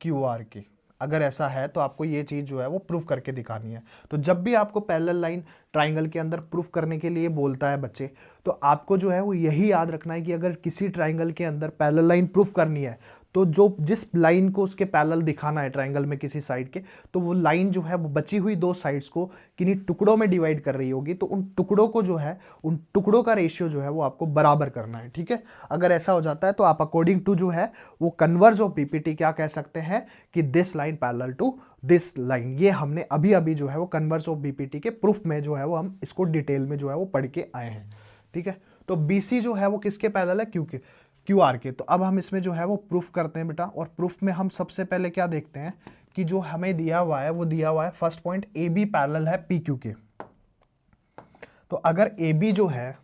QR के। अगर ऐसा है तो आपको ये चीज जो है वो प्रूफ करके दिखानी है। तो जब भी आपको पैरेलल लाइन ट्राइंगल के अंदर प्रूफ करने के लिए बोलता है बच्चे, तो आपको जो है वो यही याद रखना है कि अगर किसी ट्राइंगल के अंदर पैरेलल लाइन प्रूफ करनी है तो जो जिस लाइन को उसके पैरेलल दिखाना है ट्राइंगल में किसी साइड के, तो वो लाइन जो है वो बची हुई दो साइड्स को किन्हीं टुकड़ों में डिवाइड कर रही होगी। तो उन टुकड़ों को जो है, उन टुकड़ों का रेशियो जो है वो आपको बराबर करना है, ठीक है। अगर ऐसा हो जाता है तो आप अकॉर्डिंग टू जो है वो कन्वर्ज ऑफ BPT क्या कह सकते हैं कि this line parallel to this line. ये हमने अभी अभी जो है वो कन्वर्ज ऑफ BPT के प्रूफ में जो है वो हम इसको डिटेल में जो है वो पढ़ के आए हैं, ठीक है। तो BC जो है वो किसके पैरेलल है, QR के। तो अब हम इसमें जो है वो प्रूफ करते हैं बेटा। और प्रूफ में हम सबसे पहले क्या देखते हैं कि जो हमें दिया हुआ है वो दिया हुआ है फर्स्ट पॉइंट AB पैरेलल है PQ के। तो अगर AB जो है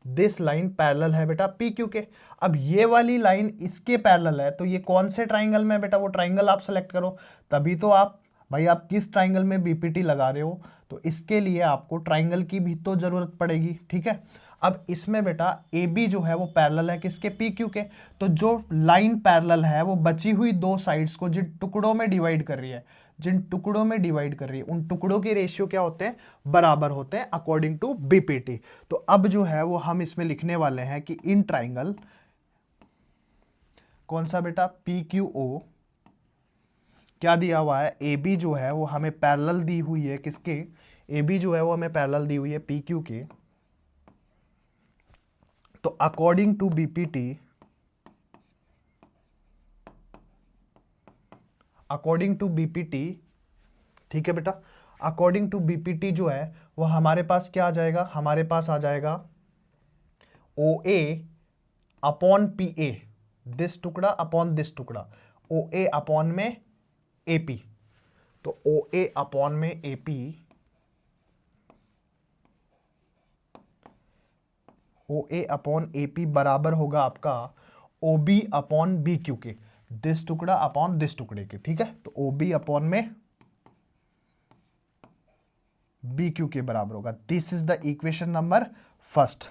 दिस लाइन पैरेलल है बेटा पी क्यू के। अब ये वाली लाइन इसके पैरेलल है, तो ये कौन से ट्राइंगल में है बेटा, वो ट्राइंगल आप सेलेक्ट करो, तभी तो आप भाई आप किस ट्राइंगल में बीपीटी लगा रहे हो, तो इसके लिए आपको ट्राइंगल की भी तो जरूरत पड़ेगी, ठीक है। अब इसमें बेटा ए बी जो है वो पैरेलल है किसके, पी क्यू के। तो जो लाइन पैरेलल है वो बची हुई दो साइड्स को जिन टुकड़ों में डिवाइड कर रही है, जिन टुकड़ों में डिवाइड कर रही है, उन टुकड़ों के रेशियो क्या होते हैं, बराबर होते हैं अकॉर्डिंग टू बीपीटी। तो अब जो है वो हम इसमें लिखने वाले हैं कि इन ट्राइंगल कौन सा बेटा, पी क्यू ओ, क्या दिया हुआ है, ए बी जो है वो हमें पैरेलल दी हुई है किसके, ए बी जो है वो हमें पैरेलल दी हुई है पी क्यू के। तो according to BPT, according to BPT, ठीक है बेटा, अकॉर्डिंग टू बीपीटी जो है वो हमारे पास क्या आ जाएगा, हमारे पास आ जाएगा ओ A upon P A, this टुकड़ा अपॉन दिस टुकड़ा, ओ ए अपॉन में ए पी। तो ओ ए अपॉन में A P, O A upon A P बराबर होगा आपका O B upon B Q के, दिस टुकड़ा अपॉन दिस टुकड़े के, ठीक है। तो ओ बी अपॉन में बी क्यू के बराबर होगा। This is the equation number first.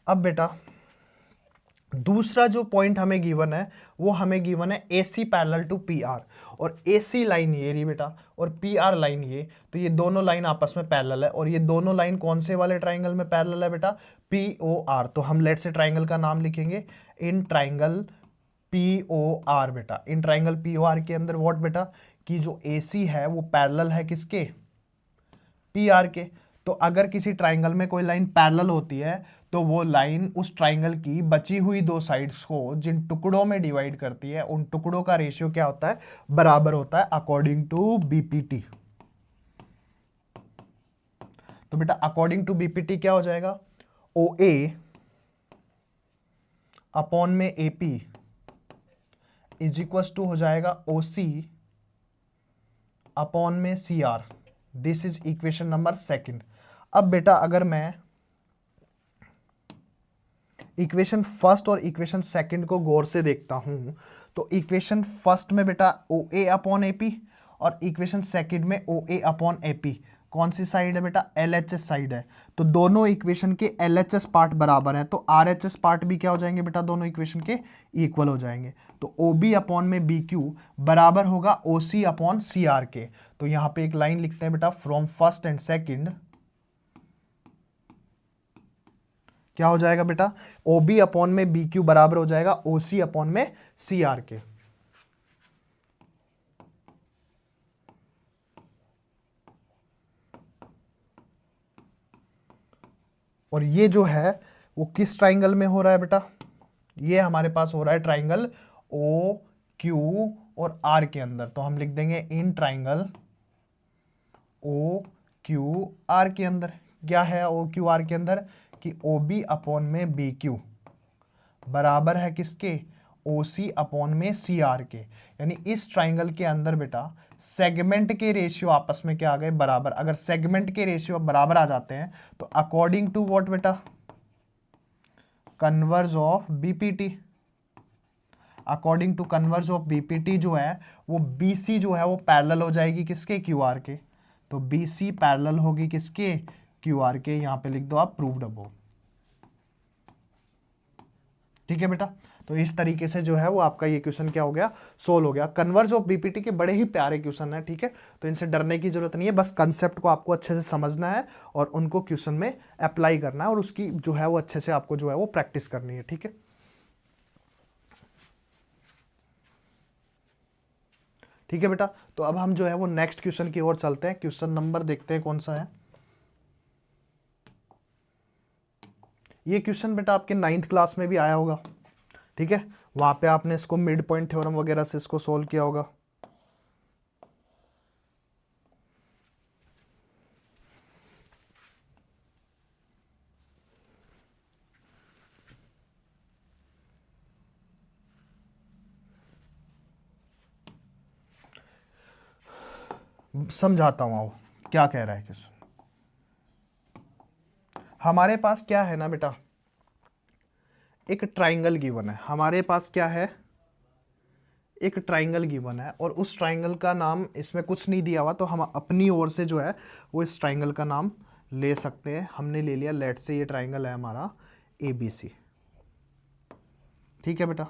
अब बेटा दूसरा जो पॉइंट हमें गिवन है वो हमें गिवन है A C parallel to P R, और ए सी लाइन ये रही बेटा और पी आर लाइन ये, तो ये दोनों लाइन आपस में पैरेलल है, और ये दोनों लाइन कौन से वाले ट्राइंगल में पैरेलल है बेटा, पी ओ आर। तो हम लेट से ट्राइंगल का नाम लिखेंगे in triangle P O R बेटा। In triangle P O R के अंदर व्हाट बेटा, कि जो ए सी है वो पैरेलल है किसके, पी आर के। तो अगर किसी ट्राइंगल में कोई लाइन पैरेलल होती है तो वो लाइन उस ट्राइंगल की बची हुई दो साइड्स को जिन टुकड़ों में डिवाइड करती है, उन टुकड़ों का रेशियो क्या होता है, बराबर होता है अकॉर्डिंग टू बीपीटी। तो बेटा अकॉर्डिंग टू बीपीटी क्या हो जाएगा, ओ ए अपॉन में A P is equal to हो जाएगा ओ सी अपॉन में C R. This is equation number second. अब बेटा अगर मैं इक्वेशन फर्स्ट और इक्वेशन सेकंड को गौर से देखता हूं, तो इक्वेशन फर्स्ट में बेटा ओ ए अपॉन ए पी, और इक्वेशन सेकंड में ओ ए अपॉन ए पी कौन सी साइड है बेटा, एल एच एस साइड है। तो दोनों इक्वेशन के एल एच एस पार्ट बराबर है, तो आर एच एस पार्ट भी क्या हो जाएंगे बेटा, दोनों इक्वेशन के इक्वल हो जाएंगे। तो ओ बी अपॉन में बी क्यू बराबर होगा ओ सी अपॉन सी आर के। तो यहां पे एक लाइन लिखते हैं बेटा, फ्रॉम फर्स्ट एंड सेकंड क्या हो जाएगा बेटा, ओ बी अपॉन में बी क्यू बराबर हो जाएगा ओ सी अपॉन में सी आर के। और ये जो है वो किस ट्राइंगल में हो रहा है बेटा, ये हमारे पास हो रहा है ट्राइंगल ओ क्यू और आर के अंदर। तो हम लिख देंगे in triangle O Q R के अंदर। क्या है ओ क्यू आर के अंदर, कि ओ बी अपॉन में बी क्यू बराबर है किसके, ओ सी अपॉन में सी आर के। यानी इस ट्राइंगल के अंदर बेटा सेगमेंट के रेशियो आपस में क्या आ गए, बराबर। अगर सेगमेंट के रेशियो बराबर आ जाते हैं तो अकॉर्डिंग टू व्हाट बेटा, converse of BPT, according to converse of BPT जो है वो बीसी जो है वो पैरेलल हो जाएगी किसके, क्यू आर के। तो बीसी पैरेलल होगी किसके, क्यू आर के। यहां पे लिख दो आप प्रूव्ड अबव। ठीक है बेटा, तो इस तरीके से जो है वो आपका ये क्वेश्चन क्या हो गया, सोल्व हो गया। कन्वर्ज ऑफ बीपीटी के बड़े ही प्यारे क्वेश्चन है, ठीक है। तो इनसे डरने की जरूरत नहीं है, बस कंसेप्ट को आपको अच्छे से समझना है और उनको क्वेश्चन में अप्लाई करना है, और उसकी जो है वो अच्छे से आपको जो है वो प्रैक्टिस करनी है, ठीक है। ठीक है बेटा, तो अब हम जो है वो नेक्स्ट क्वेश्चन की ओर चलते हैं। क्वेश्चन नंबर देखते हैं कौन सा है। ये क्वेश्चन बेटा आपके 9th क्लास में भी आया होगा, ठीक है। वहां पे आपने इसको मिड पॉइंट थ्योरम वगैरह से इसको सोल्व किया होगा। समझाता हूं आओ क्या कह रहा है क्वेश्चन। हमारे पास क्या है ना बेटा, एक ट्राइंगल गिवन है, हमारे पास क्या है, एक ट्राइंगल गिवन है, और उस ट्राइंगल का नाम इसमें कुछ नहीं दिया हुआ, तो हम अपनी ओर से जो है वो इस ट्राइंगल का नाम ले सकते हैं। हमने ले लिया, लेट से ये ट्राइंगल है हमारा ABC। ठीक है बेटा,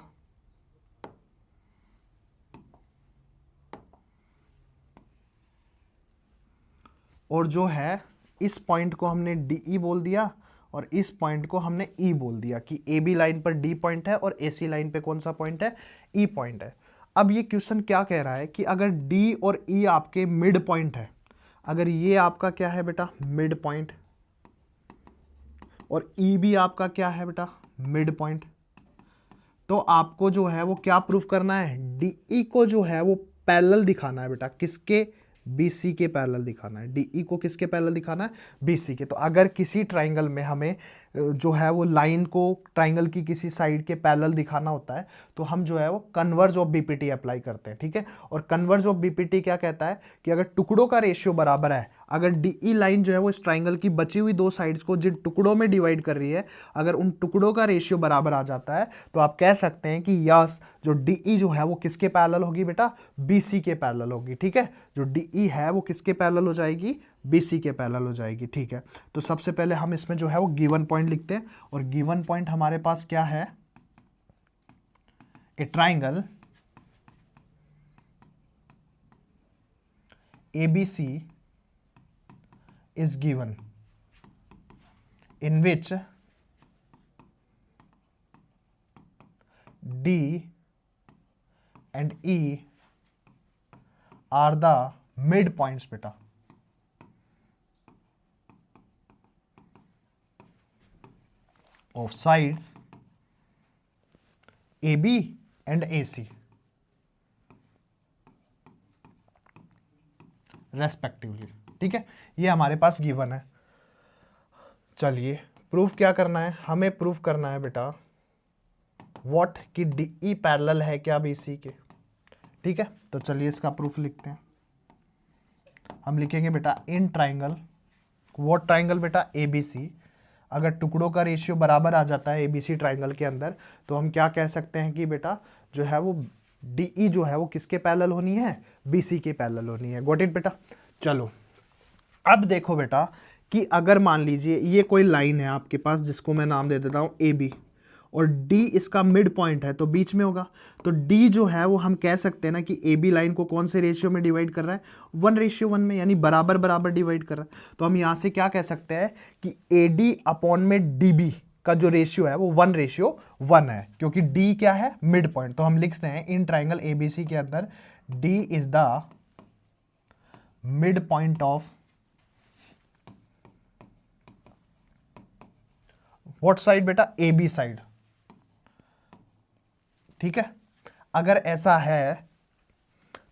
और जो है इस पॉइंट को हमने DE बोल दिया और इस पॉइंट को हमने E बोल दिया कि AB लाइन पर D पॉइंट है और AC लाइन पे कौन सा पॉइंट है, E पॉइंट है। अब ये क्वेश्चन क्या कह रहा है कि अगर D और E आपके मिड पॉइंट है, अगर ये आपका क्या है बेटा, मिड पॉइंट, और E भी आपका क्या है बेटा, मिड पॉइंट, तो आपको जो है वो क्या प्रूफ करना है, DE को जो है वो पैरेलल दिखाना है बेटा, किसके, BC के पैरेलल दिखाना है। DE को किसके पैरेलल दिखाना है, BC के। तो अगर किसी ट्राइंगल में हमें जो है वो लाइन को ट्राइंगल की किसी साइड के पैरेलल दिखाना होता है, तो हम जो है वो कन्वर्ज ऑफ BPT अप्लाई करते हैं। ठीक है, और कन्वर्ज ऑफ BPT क्या कहता है कि अगर टुकड़ों का रेशियो बराबर है, अगर DE लाइन जो है वो इस ट्राइंगल की बची हुई दो साइड्स को जिन टुकड़ों में डिवाइड कर रही है, अगर उन टुकड़ों का रेशियो बराबर आ जाता है, तो आप कह सकते हैं कि यस जो DE जो है वो किसके पैरेलल होगी बेटा, BC के पैरेलल होगी। ठीक है, जो DE है वो किसके पैरेलल हो जाएगी, BC के पैरेलल हो जाएगी। ठीक है, तो सबसे पहले हम इसमें जो है वो गिवन पॉइंट लिखते हैं, और गिवन पॉइंट हमारे पास क्या है, ए triangle ABC is given in which D and E are the mid points बेटा। of sides AB and AC respectively. ठीक है, ये हमारे पास गिवन है। चलिए प्रूफ क्या करना है, हमें प्रूफ करना है बेटा व्हाट कि DE पैरेलल है क्या BC के। ठीक है, तो चलिए इसका प्रूफ लिखते हैं। हम लिखेंगे बेटा इन ट्राइंगल, व्हाट ट्राइंगल बेटा, ABC। अगर टुकड़ों का रेशियो बराबर आ जाता है ABC ट्राइंगल के अंदर, तो हम क्या कह सकते हैं कि बेटा जो है वो DE जो है वो किसके पैरेलल होनी है, BC के पैरेलल होनी है। गॉट इट बेटा। चलो अब देखो बेटा कि अगर मान लीजिए ये कोई लाइन है आपके पास जिसको मैं नाम दे देता हूं AB, और D इसका मिड पॉइंट है तो बीच में होगा, तो D जो है वो हम कह सकते हैं ना कि AB लाइन को कौन से रेशियो में डिवाइड कर रहा है, 1:1 में, यानी बराबर बराबर डिवाइड कर रहा है। तो हम यहाँ से क्या कह सकते हैं कि AD अपॉन में DB का जो रेशियो है वो 1:1 है, क्योंकि D क्या है, मिड पॉइंट। तो हम लिखते हैं इन ट्राइंगल ABC के अंदर D is the mid point of what side बेटा, AB साइड। ठीक है, अगर ऐसा है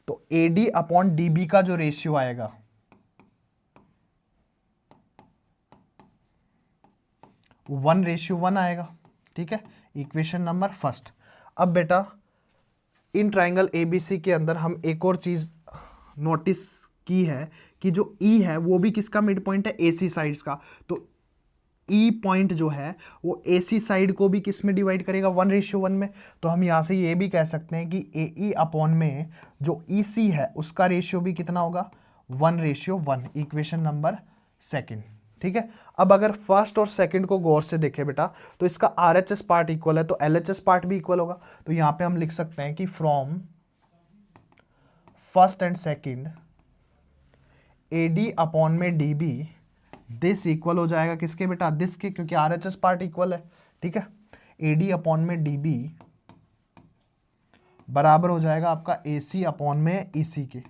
तो AD अपॉन DB का जो रेशियो आएगा 1:1 आएगा। ठीक है, इक्वेशन नंबर फर्स्ट। अब बेटा इन ट्राइंगल ABC के अंदर हम एक और चीज नोटिस की है कि जो E है वो भी किसका मिड पॉइंट है, AC साइड्स का। तो E पॉइंट जो है वो AC साइड को भी किस में डिवाइड करेगा, 1:1 में। तो हम यहां से ये भी कह सकते हैं कि AE अपॉन में जो EC है उसका रेशियो भी कितना होगा, 1:1। Equation number second. ठीक है, अब अगर फर्स्ट और सेकंड को गौर से देखें बेटा, तो इसका RHS पार्ट इक्वल है तो LHS पार्ट भी इक्वल होगा। तो यहां पे हम लिख सकते हैं कि from first and second AD upon में DB दिस इक्वल हो जाएगा किसके बेटा, दिस के, क्योंकि RHS पार्ट इक्वल है। ठीक है, AD अपॉन में DB बराबर हो जाएगा आपका AC अपॉन में EC के।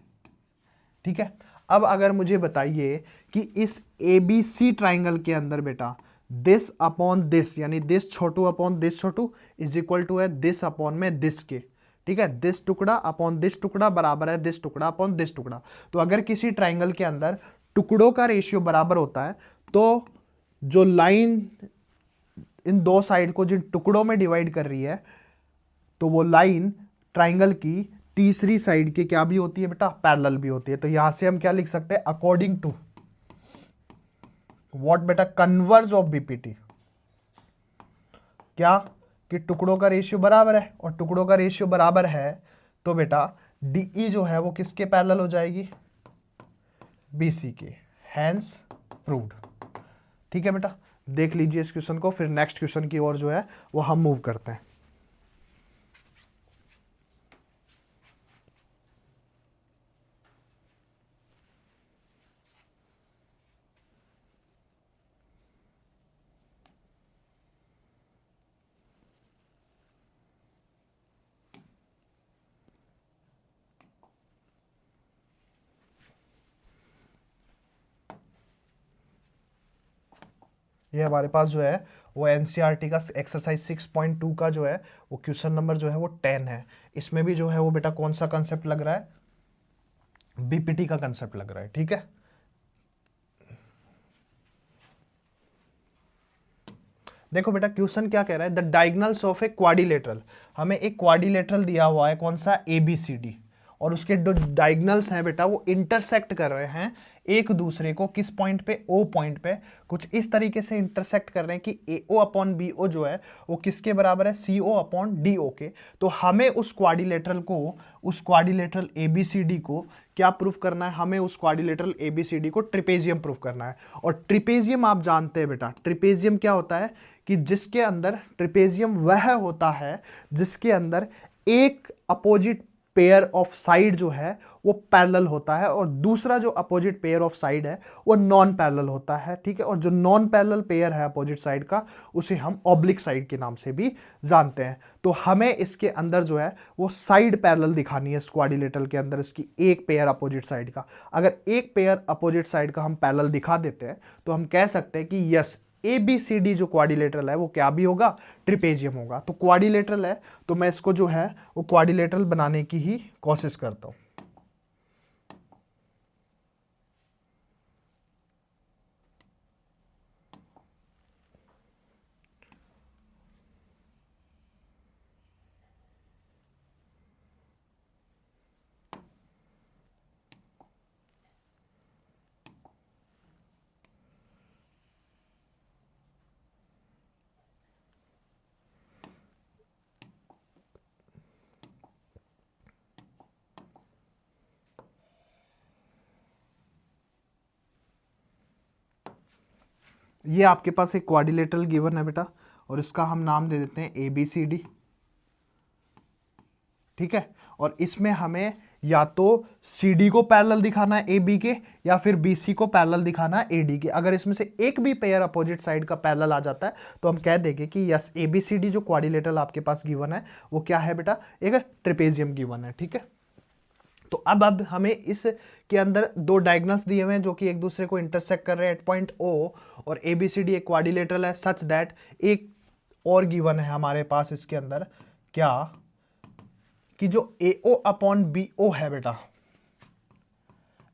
ठीक है, अब अगर मुझे बताइए कि इस ABC ट्राइंगल के अंदर बेटा दिस अपॉन दिस, यानी दिस छोटू अपॉन दिस छोटू इज इक्वल टू है दिस अपॉन में दिस के। ठीक है, दिस टुकड़ा अपॉन दिस टुकड़ा बराबर है दिस टुकड़ा अपॉन दिस टुकड़ा। तो अगर किसी ट्राइंगल के अंदर टुकड़ों का रेशियो बराबर होता है, तो जो लाइन इन दो साइड को जिन टुकड़ों में डिवाइड कर रही है, तो वो लाइन ट्राइंगल की तीसरी साइड के क्या भी होती है बेटा, पैरेलल भी होती है। तो यहां से हम क्या लिख सकते हैं, अकॉर्डिंग टू व्हाट बेटा, कन्वर्ज ऑफ बीपीटी, क्या कि टुकड़ों का रेशियो बराबर है, और टुकड़ों का रेशियो बराबर है तो बेटा डीई जो है वो किसके पैरेलल हो जाएगी, बीसी के, हैंस प्रूव्ड। ठीक है बेटा, देख लीजिए इस क्वेश्चन को, फिर नेक्स्ट क्वेश्चन की ओर जो है वो हम मूव करते हैं। ये हमारे पास जो है वो एनसीईआरटी का एक्सरसाइज 6.2 का जो है वो क्वेश्चन नंबर जो है वो 10 है। इसमें भी जो है वो बेटा कौन सा कंसेप्ट लग रहा है, बीपीटी का कंसेप्ट लग रहा है। ठीक है, देखो बेटा क्वेश्चन क्या कह रहा है, the diagonals of a quadrilateral, हमें एक क्वाड्रिलेटरल दिया हुआ है कौन सा, ए बी सी डी, और उसके जो डायगोनल्स हैं बेटा वो इंटरसेक्ट कर रहे हैं एक दूसरे को किस पॉइंट पे, ओ पॉइंट पे, कुछ इस तरीके से इंटरसेक्ट कर रहे हैं कि ए ओ अपॉन बी ओ जो है वो किसके बराबर है, सी ओ अपॉन डी ओ के। तो हमें उस क्वाड्रिलेटरल को, उस quadrilateral A B C D को क्या प्रूफ करना है, हमें उस quadrilateral A B C D को ट्रिपेजियम प्रूफ करना है। और ट्रिपेजियम आप जानते हैं बेटा, ट्रिपेजियम क्या होता है कि जिसके अंदर, ट्रिपेजियम वह होता है जिसके अंदर एक अपोजिट पेयर ऑफ साइड जो है वो पैरेलल होता है, और दूसरा जो अपोजिट पेयर ऑफ साइड है वो नॉन पैरेलल होता है। ठीक है, और जो नॉन पैरेलल पेयर है अपोजिट साइड का उसे हम ऑब्लिक साइड के नाम से भी जानते हैं। तो हमें इसके अंदर जो है वो साइड पैरेलल दिखानी है, इस क्वाड्रिलेटरल के अंदर इसकी एक पेयर अपोजिट साइड का। अगर एक पेयर अपोजिट साइड का हम पैरेलल दिखा देते हैं तो हम कह सकते हैं कि yes, A B C D जो क्वाड्रिलेटरल है वो क्या भी होगा, ट्रिपेजियम होगा। तो क्वाड्रिलेटरल है तो मैं इसको जो है वो क्वाड्रिलेटरल बनाने की ही कोशिश करता हूं। ये आपके पास एक क्वाड्रिलेटरल गिवन है बेटा, और इसका हम नाम दे देते हैं ए बी सी डी। ठीक है, और इसमें हमें या तो सी डी को पैरेलल दिखाना है ए बी के, या फिर बी सी को पैरेलल दिखाना है ए डी के। अगर इसमें से एक भी पेयर अपोजिट साइड का पैरेलल आ जाता है तो हम कह देंगे कि yes, A B C D जो क्वाड्रिलेटरल आपके पास गिवन है वो क्या है बेटा, एक ट्रिपेजियम गिवन है। ठीक है, तो अब हमें इस के अंदर दो डायगोनल्स दिए हुए हैं जो कि एक दूसरे को इंटरसेक्ट कर रहे हैं एट पॉइंट ओ, और ए बी सी डी एक क्वाड्रिलेटरल है सच दैट एक और गिवन है हमारे पास इसके अंदर, क्या कि जो ए ओ अपॉन बी ओ है बेटा,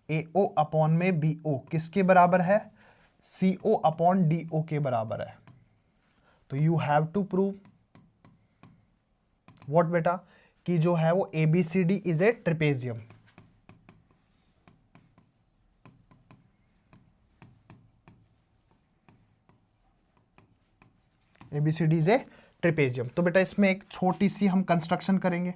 ए ओ अपॉन में बी ओ किसके बराबर है, सी ओ अपॉन डी ओ के बराबर है। तो you have to prove what बेटा, कि जो है वो A B C D is a trapezium. ABCD is a trapezium. तो बेटा इसमें एक छोटी सी हम कंस्ट्रक्शन करेंगे,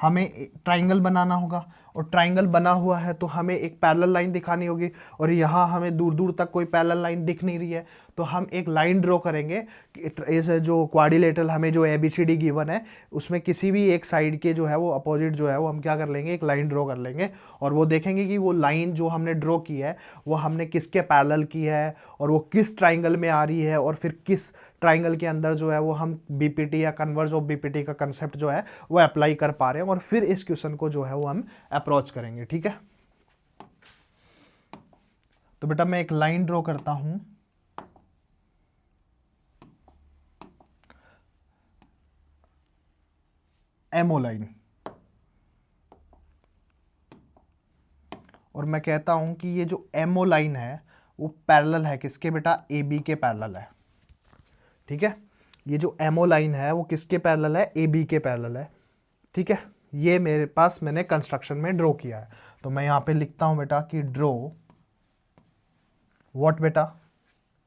हमें ट्राइंगल बनाना होगा, और ट्राइंगल बना हुआ है तो हमें एक पैरेलल लाइन दिखानी होगी, और यहाँ हमें दूर दूर तक कोई पैरेलल लाइन दिख नहीं रही है तो हम एक लाइन ड्रॉ करेंगे। इस जो क्वाड्रिलेटरल हमें जो एबीसीडी गिवन है उसमें किसी भी एक साइड के जो है वो अपोजिट जो है वो हम क्या कर लेंगे, एक लाइन ड्रॉ कर लेंगे, और वो देखेंगे कि वो लाइन जो हमने ड्रॉ की है वो हमने किसके पैरेलल की है, और वो किस ट्राइंगल में आ रही है, और फिर किस ट्राइंगल के अंदर जो है वो हम बीपीटी या कन्वर्ज ऑफ बीपीटी का कंसेप्ट जो है वो अप्लाई कर पा रहे हैं, और फिर इस क्वेश्चन को जो है वो हम अप्रोच करेंगे। ठीक है, तो बेटा मैं एक लाइन ड्रॉ करता हूं, एमओ लाइन, और मैं कहता हूं कि ये जो एमओ लाइन है वो पैरेलल है किसके बेटा, ए बी के पैरेलल है। ठीक है, ये जो एमओ लाइन है वो किसके पैरेलल है, ए बी के पैरेलल है। ठीक है, ये मेरे पास मैंने कंस्ट्रक्शन में ड्रॉ किया है, तो मैं यहां पे लिखता हूं बेटा कि ड्रॉ व्हाट बेटा,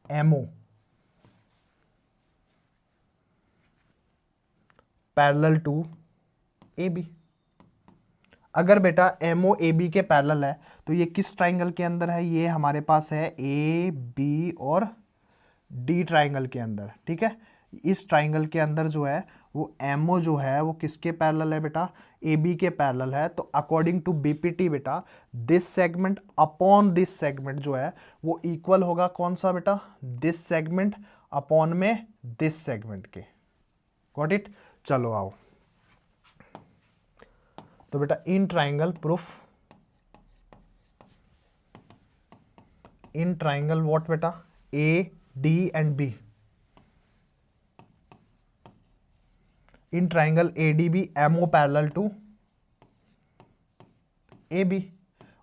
MO parallel to A B. अगर बेटा एमओ ए बी के पैरेलल है तो ये किस ट्राइंगल के अंदर है? ये हमारे पास है ए बी और डी ट्राइंगल के अंदर, ठीक है। इस ट्राइंगल के अंदर जो है वो एमओ जो है वो किसके पैरेलल है बेटा? ए बी के पैरेलल है। तो अकॉर्डिंग टू बीपीटी बेटा this segment upon this segment जो है वो इक्वल होगा कौन सा बेटा? दिस सेगमेंट अपॉन में दिस सेगमेंट के। Got it? चलो आओ। तो बेटा in triangle proof, in triangle what बेटा? A D and B, in triangle A D B MO parallel to A B.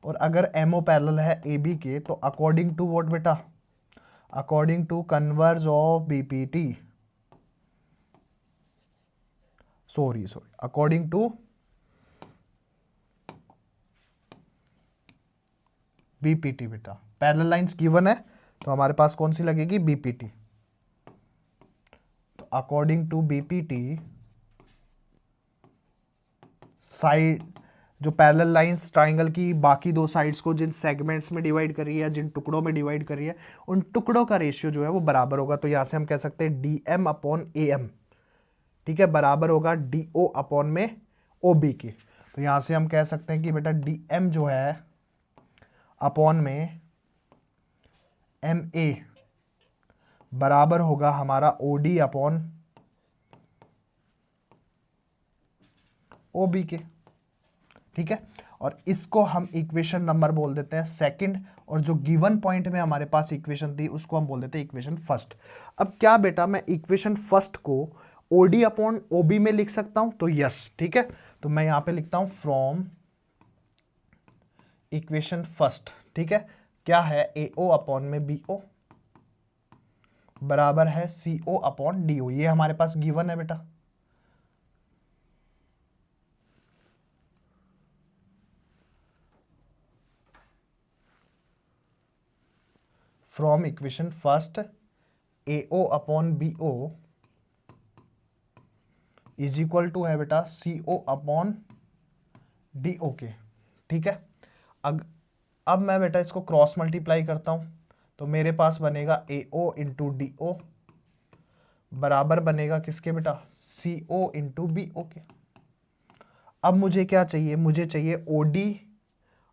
और अगर एमओ पैरेलल है ए बी के तो अकॉर्डिंग टू व्हाट बेटा? According to converse of BPT, sorry according to BPT बेटा parallel lines given है तो हमारे पास कौन सी लगेगी? बीपीटी। तो अकॉर्डिंग टू बीपीटी साइड जो पैरेलल लाइंस ट्राइंगल की बाकी दो साइड्स को जिन सेगमेंट्स में डिवाइड कर रही है, जिन टुकड़ों में डिवाइड कर रही है, उन टुकड़ों का रेशियो जो है वो बराबर होगा। तो यहां से हम कह सकते हैं D M upon A M, ठीक है, बराबर होगा डी ओ अपॉन में ओ बी के। तो यहां से हम कह सकते हैं कि बेटा डी एम जो है अपॉन में एम ए बराबर होगा हमारा O D upon O B के, ठीक है। और इसको हम इक्वेशन नंबर बोल देते हैं सेकंड, और जो गिवन पॉइंट में हमारे पास इक्वेशन थी उसको हम बोल देते हैं इक्वेशन फर्स्ट। अब क्या बेटा मैं इक्वेशन फर्स्ट को ओडी अपॉन ओबी में लिख सकता हूं? तो यस, ठीक है। तो मैं यहां पे लिखता हूं फ्रॉम इक्वेशन फर्स्ट, ठीक है। क्या है? ए ओ अपॉन में बी ओ बराबर है सी ओ अपॉन डी ओ। ये हमारे पास गिवन है बेटा। From equation first A O upon B O is equal to है बेटा सी ओ अपॉन डी ओ के, ठीक है। अब मैं बेटा इसको क्रॉस मल्टीप्लाई करता हूं तो मेरे पास बनेगा ए ओ इंटू डी ओ बराबर बनेगा किसके बेटा? सी ओ इंटू बी ओ के। अब मुझे क्या चाहिए? मुझे चाहिए ओ डी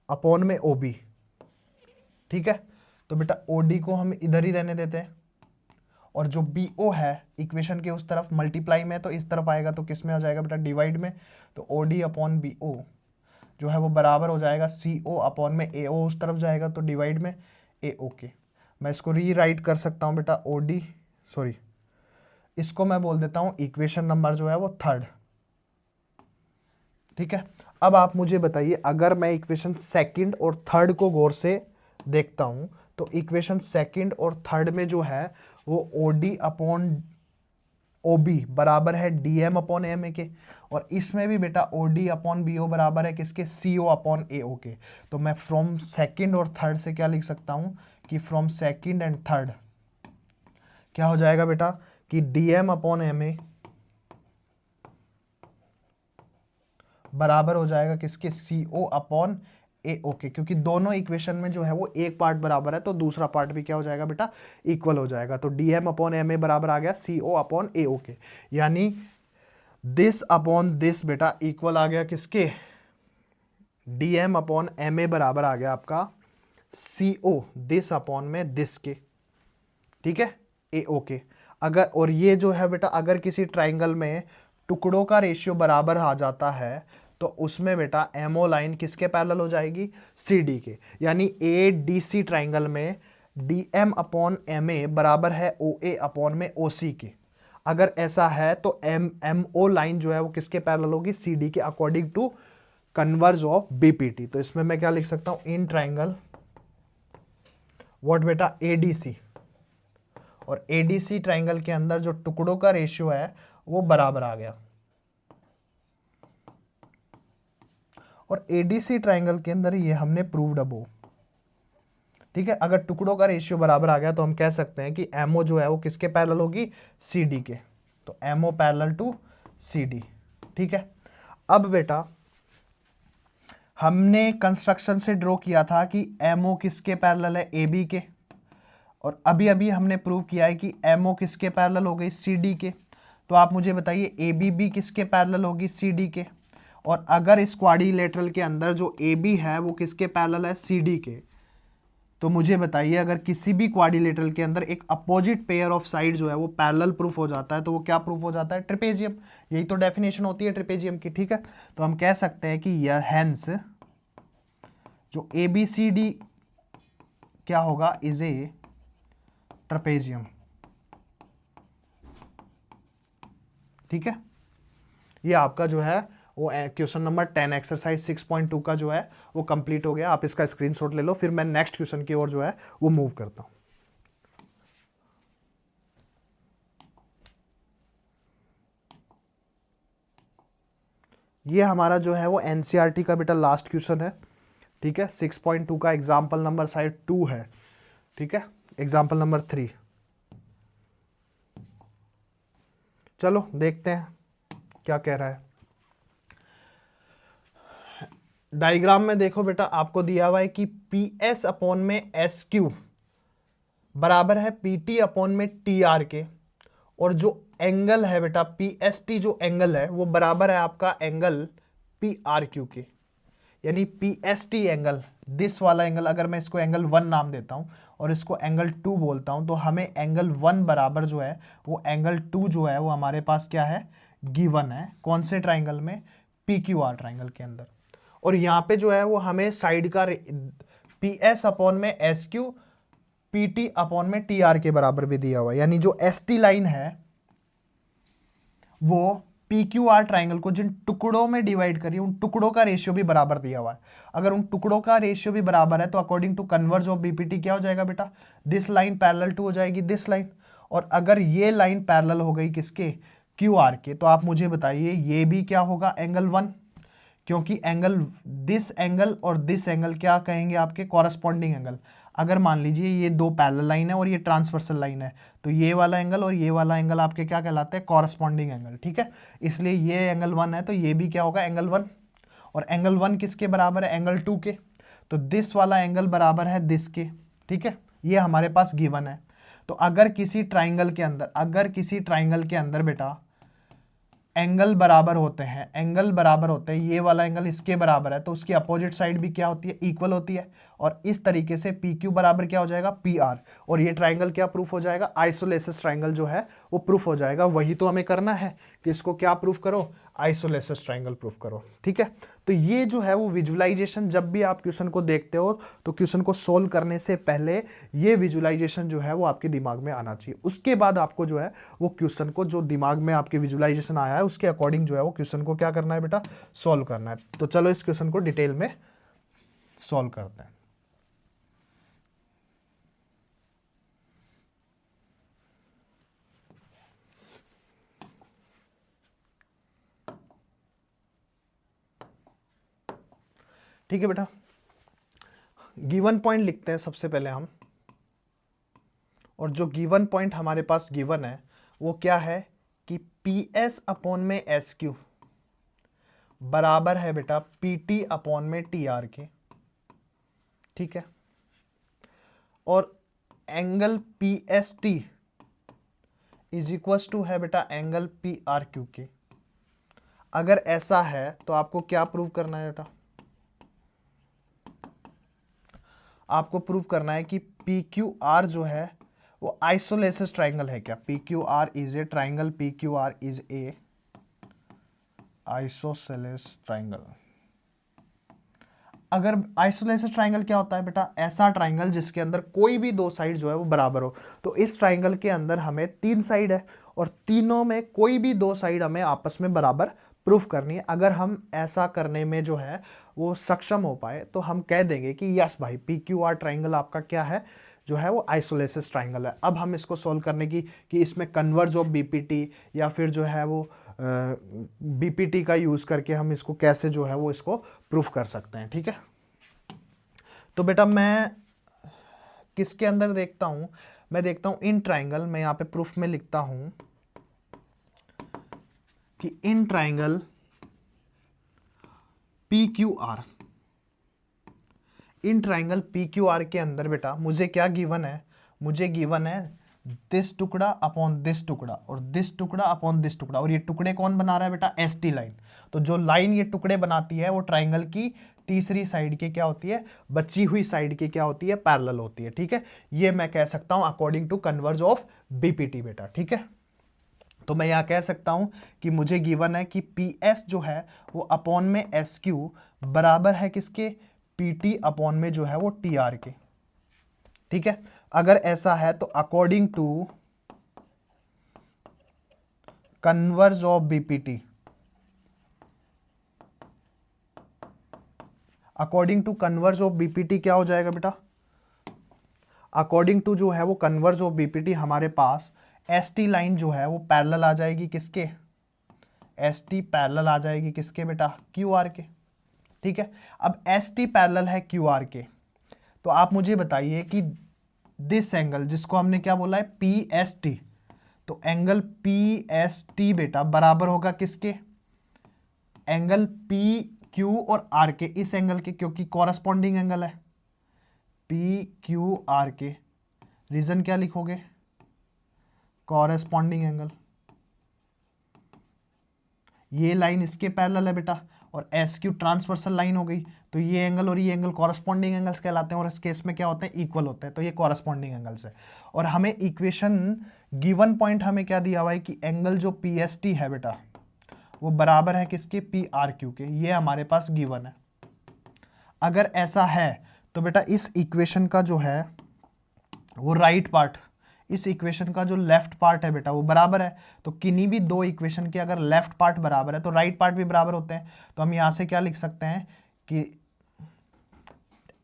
अपॉन में ओ बी, ठीक है। तो बेटा ओ डी को हम इधर ही रहने देते हैं, और जो बी ओ है इक्वेशन के उस तरफ मल्टीप्लाई में तो इस तरफ आएगा, तो किस में आ जाएगा बेटा? डिवाइड में। तो O D upon B O जो है वो बराबर हो जाएगा सी ओ अपॉन में ए ओ, उस तरफ जाएगा तो डिवाइड में ए ओ के। मैं इसको रीराइट कर सकता हूँ बेटा ओ डी, सॉरी इसको मैं बोल देता हूँ इक्वेशन नंबर जो है वो थर्ड, ठीक है। अब आप मुझे बताइए, अगर मैं इक्वेशन सेकंड और थर्ड को गौर से देखता हूं तो इक्वेशन सेकंड और थर्ड में जो है वो O D upon O B बराबर है D M upon M A के, और इसमें भी बेटा O D upon B O बराबर है किसके? सी ओ अपॉन ए ओ के। तो मैं फ्रॉम सेकंड और थर्ड से क्या लिख सकता हूं कि फ्रॉम सेकंड एंड थर्ड क्या हो जाएगा बेटा कि D M upon M A बराबर हो जाएगा किसके? सी ओ अपॉन ए ओके, क्योंकि दोनों इक्वेशन में जो है वो एक पार्ट बराबर है तो दूसरा पार्ट भी क्या हो जाएगा बेटा? इक्वल हो जाएगा। तो D M upon M A बराबर आ गया C O upon A okay, यानी दिस अपॉन दिस बेटा इक्वल आ गया किसके? D M upon M A बराबर आ गया आपका सी ओ दिस अपॉन में दिस के, ठीक है, ए ओके। अगर और ये जो है बेटा अगर किसी ट्राइंगल में टुकड़ों का रेशियो बराबर आ जाता है तो उसमें बेटा एमओ लाइन किसके पैरेलल हो जाएगी? सी डी के, यानी ए डी सी ट्राइंगल में D M upon M A बराबर है ओ ए अपॉन में ओ सी के। अगर ऐसा है तो एम एम ओ लाइन जो है वो किसके पैरेलल होगी? सी डी के, according to converse of BPT. तो इसमें मैं क्या लिख सकता हूं? इन ट्राइंगल व्हाट बेटा? एडीसी, और एडीसी ट्राइंगल के अंदर जो टुकड़ों का रेशियो है वो बराबर आ गया, और एडीसी ट्राइंगल के अंदर ये हमने प्रूव्ड अबो, ठीक है। अगर टुकड़ों का रेशियो बराबर आ गया तो हम कह सकते हैं कि एमओ जो है वो किसके पैरेलल होगी, सी डी के। तो MO parallel to C D. ठीक है। अब बेटा हमने कंस्ट्रक्शन से ड्रॉ किया था कि एमओ किसके पैरेलल है, ए बी के, और अभी अभी हमने प्रूव किया है कि एमओ किसके पैरेलल हो गई, सी डी के। तो आप मुझे बताइए ए बी भी किसके पैरेलल होगी, सी डी के। और अगर इस क्वाड्रिलेटरल के अंदर जो ए बी है वो किसके पैरेलल है, सी डी के, तो मुझे बताइए अगर किसी भी क्वाड्रिलेटरल के अंदर एक अपोजिट पेयर ऑफ साइड जो है वो पैरेलल प्रूफ हो जाता है तो वो क्या प्रूफ हो जाता है, ट्रिपेजियम। यही तो डेफिनेशन होती है ट्रिपेजियम की। ठीक है। तो हम कह सकते हैं कि यह हेंस जो ए बी सी डी क्या होगा, इज ए ट्रेपेजियम। ठीक है। ये आपका जो है वो क्वेश्चन नंबर 10 एक्सरसाइज 6.2 का जो है वो कंप्लीट हो गया। आप इसका स्क्रीनशॉट ले लो, फिर मैं नेक्स्ट क्वेश्चन की ओर जो है वो मूव करता हूं। ये हमारा जो है वो एनसीईआरटी का बेटा लास्ट क्वेश्चन है। ठीक है। 6.2 का एग्जाम्पल नंबर साइड 2 है। ठीक है। एग्जाम्पल नंबर 3 चलो देखते हैं क्या कह रहा है। डायग्राम में देखो बेटा, आपको दिया हुआ है कि पी एस अपॉन में एस क्यू बराबर है पी टी अपॉन में टी आर के, और जो एंगल है बेटा पी एस टी जो एंगल है वो बराबर है आपका एंगल पी आर क्यू के। यानी P S T angle, this वाला एंगल, अगर मैं इसको एंगल 1 नाम देता हूं और इसको एंगल 2 बोलता हूं, तो हमें एंगल 1 बराबर जो है वो एंगल 2 जो है वो हमारे पास क्या है, गिवन है। कौन से ट्राइंगल में, पी क्यू आर ट्राइंगल के अंदर। और यहाँ पे जो है वो हमें साइड का पी एस अपॉन में S Q P T upon में टी आर के बराबर भी दिया हुआ है। यानी जो एस टी लाइन है वो पी क्यू आर ट्राइंगल को जिन टुकड़ों में डिवाइड करिए उन टुकड़ों का रेशियो भी बराबर दिया हुआ है। अगर उन टुकड़ों का रेशियो भी बराबर है तो according to converse of BPT क्या हो जाएगा बेटा, दिस लाइन पैरेलल टू हो जाएगी दिस लाइन। और अगर ये लाइन पैरेलल हो गई किसके, क्यू आर के, तो आप मुझे बताइए ये भी क्या होगा, एंगल 1। क्योंकि एंगल दिस एंगल और दिस एंगल क्या कहेंगे, आपके कॉरस्पॉन्डिंग एंगल। अगर मान लीजिए ये दो पैरेलल लाइन है और ये ट्रांसवर्सल लाइन है, तो ये वाला एंगल और ये वाला एंगल आपके क्या कहलाते हैं, कॉरस्पॉन्डिंग एंगल। ठीक है। इसलिए ये एंगल 1 है तो ये भी क्या होगा, एंगल 1। और एंगल 1 किसके बराबर है, एंगल 2 के। तो दिस वाला एंगल बराबर है दिस के। ठीक है। ये हमारे पास गिवन है। तो अगर किसी ट्राइंगल के अंदर बेटा एंगल बराबर होते हैं, ये वाला एंगल इसके बराबर है तो उसकी अपोजिट साइड भी क्या होती है, इक्वल होती है। और इस तरीके से पी क्यू बराबर क्या हो जाएगा, पी आर। और ये ट्राइंगल क्या प्रूफ हो जाएगा, आइसोलेसिस ट्राइंगल जो है वो प्रूफ हो जाएगा। वही तो हमें करना है कि इसको क्या प्रूफ करो, आइसोलेसिस ट्राइंगल प्रूफ करो। ठीक है। तो ये जो है वो विजुअलाइजेशन, जब भी आप क्वेश्चन को देखते हो तो क्वेश्चन को सोल्व करने से पहले ये विजुअलाइजेशन जो है वो आपके दिमाग में आना चाहिए। उसके बाद आपको जो है वो क्वेश्चन को, जो दिमाग में आपके विजुअलाइजेशन आया है उसके अकॉर्डिंग जो है वो क्वेश्चन को क्या करना है बेटा, सोल्व करना है। तो चलो इस क्वेश्चन को डिटेल में सोल्व करते हैं। ठीक है बेटा, गिवन पॉइंट लिखते हैं सबसे पहले हम। और जो गिवन पॉइंट हमारे पास गिवन है वो क्या है कि पी एस अपॉन में एस क्यू बराबर है बेटा पी टी अपॉन में टी आर के। ठीक है। और angle P S T is equal to है बेटा एंगल पी आर क्यू के। अगर ऐसा है तो आपको क्या प्रूव करना है बेटा, आपको प्रूव करना है कि पी क्यू आर जो है वो आइसोलेसिस ट्राइंगल है क्या, P Q R is a triangle, P Q R is a isosceles triangle. अगर आइसोलेसिस ट्राइंगल क्या होता है बेटा, ऐसा ट्राइंगल जिसके अंदर कोई भी दो साइड जो है वो बराबर हो। तो इस ट्राइंगल के अंदर हमें 3 साइड है और तीनों में कोई भी 2 साइड हमें आपस में बराबर प्रूफ करनी है। अगर हम ऐसा करने में जो है वो सक्षम हो पाए तो हम कह देंगे कि यस भाई पी क्यू आर ट्राइंगल आपका क्या है, जो है वो आइसोलेसिस ट्राइंगल है। अब हम इसको सोल्व करने की कि इसमें कन्वर्ज ऑफ बीपीटी या फिर जो है वो बीपीटी का यूज करके हम इसको कैसे जो है वो इसको प्रूफ कर सकते हैं। ठीक है। तो बेटा मैं किसके अंदर देखता हूं, मैं देखता हूं इन ट्राइंगल, मैं यहां पे प्रूफ में लिखता हूं कि in triangle P Q R, in triangle P Q R के अंदर बेटा मुझे क्या गिवन है, मुझे गिवन है दिस टुकड़ा अपॉन दिस टुकड़ा और दिस टुकड़ा अपॉन दिस टुकड़ा, और ये टुकड़े कौन बना रहा है बेटा, एस टी लाइन। तो जो लाइन ये टुकड़े बनाती है वो ट्राइंगल की तीसरी साइड के क्या होती है, बची हुई साइड की क्या होती है, पैरेलल होती है। ठीक है, ये मैं कह सकता हूं according to converse of BPT बेटा। ठीक है, तो मैं यहां कह सकता हूं कि मुझे गिवन है कि पी एस जो है वो अपॉन में एस क्यू बराबर है किसके, पी टी अपॉन में जो है वो टी आर के। ठीक है, अगर ऐसा है तो according to converse of BPT, according to converse of BPT क्या हो जाएगा बेटा, अकॉर्डिंग टू जो है वो कन्वर्ज ऑफ बीपीटी हमारे पास एस टी लाइन जो है वो पैरेलल आ जाएगी किसके, एस टी पैरेलल आ जाएगी किसके बेटा, क्यू आर के। ठीक है, अब एस टी पैरेलल है क्यू आर के, तो आप मुझे बताइए कि दिस एंगल जिसको हमने क्या बोला है, पी एस टी, तो एंगल पी एस टी बेटा बराबर होगा किसके, एंगल पी क्यू और आर के, इस एंगल के, क्योंकि कॉरस्पॉन्डिंग एंगल है पी क्यू आर के। रीजन क्या लिखोगे, कॉरस्पॉन्डिंग एंगल, ये लाइन इसके पैरेलल है बेटा, और एस क्यू ट्रांसवर्सल लाइन हो गई, तो ये एंगल और ये एंगल कॉरस्पॉन्डिंग एंगल्स कहलाते हैं, और इस केस में क्या होते हैं, इक्वल होते हैं, तो ये कॉरस्पॉन्डिंग एंगल्स है। और हमें इक्वेशन गिवन पॉइंट हमें क्या दिया हुआ है कि एंगल जो पी एस टी है बेटा वो बराबर है किसके, पी आर क्यू के, ये हमारे पास गिवन है। अगर ऐसा है तो बेटा इस इक्वेशन का जो है वो राइट पार्ट, इस इक्वेशन का जो लेफ्ट पार्ट है बेटा वो बराबर है, तो किन्हीं भी दो इक्वेशन के अगर लेफ्ट पार्ट बराबर है तो राइट पार्ट भी बराबर होते हैं। तो हम यहां से क्या लिख सकते हैं कि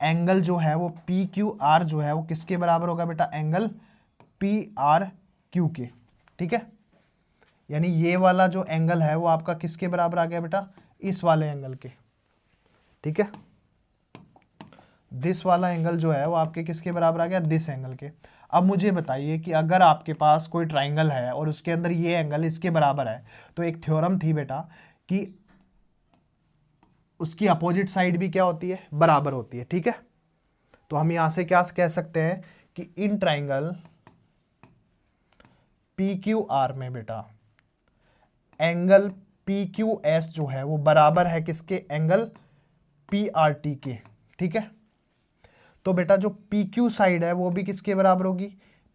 एंगल जो है वो पी क्यू आर जो है वो किसके बराबर होगा बेटा, एंगल पी आर क्यू के। ठीक है, यानी ये वाला जो एंगल है वो आपका किसके बराबर आ गया बेटा, इस वाले एंगल के। ठीक है, दिस वाला एंगल जो है वो आपके किसके बराबर आ गया, दिस एंगल के। अब मुझे बताइए कि अगर आपके पास कोई ट्राइंगल है और उसके अंदर ये एंगल इसके बराबर है, तो एक थ्योरम थी बेटा कि उसकी अपोजिट साइड भी क्या होती है, बराबर होती है। ठीक है, तो हम यहां से क्या कह सकते हैं कि in triangle P Q R में बेटा एंगल पी क्यू एस जो है वो बराबर है किसके, एंगल पी आर टी के। ठीक है, तो बेटा जो पी क्यू साइड है वो भी किसके बराबर होगी,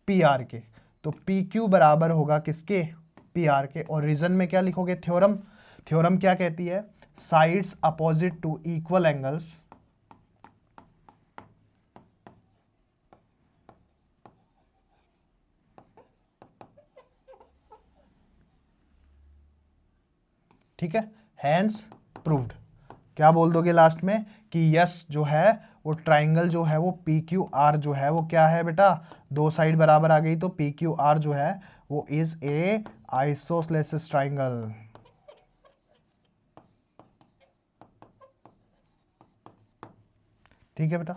पी आर के, तो पी क्यू बराबर होगा किसके, पी आर के। और रीजन में क्या लिखोगे, थ्योरम, थ्योरम क्या कहती है, sides opposite to equal angles ठीक है, हैंस प्रूव्ड। क्या बोल दोगे लास्ट में कि यस जो है वो ट्राइंगल जो है वो पी क्यू आर जो है वो क्या है बेटा, दो साइड बराबर आ गई, तो पी क्यू आर जो है वो इज ए आइसोसेलेस ट्राइंगल। ठीक है बेटा।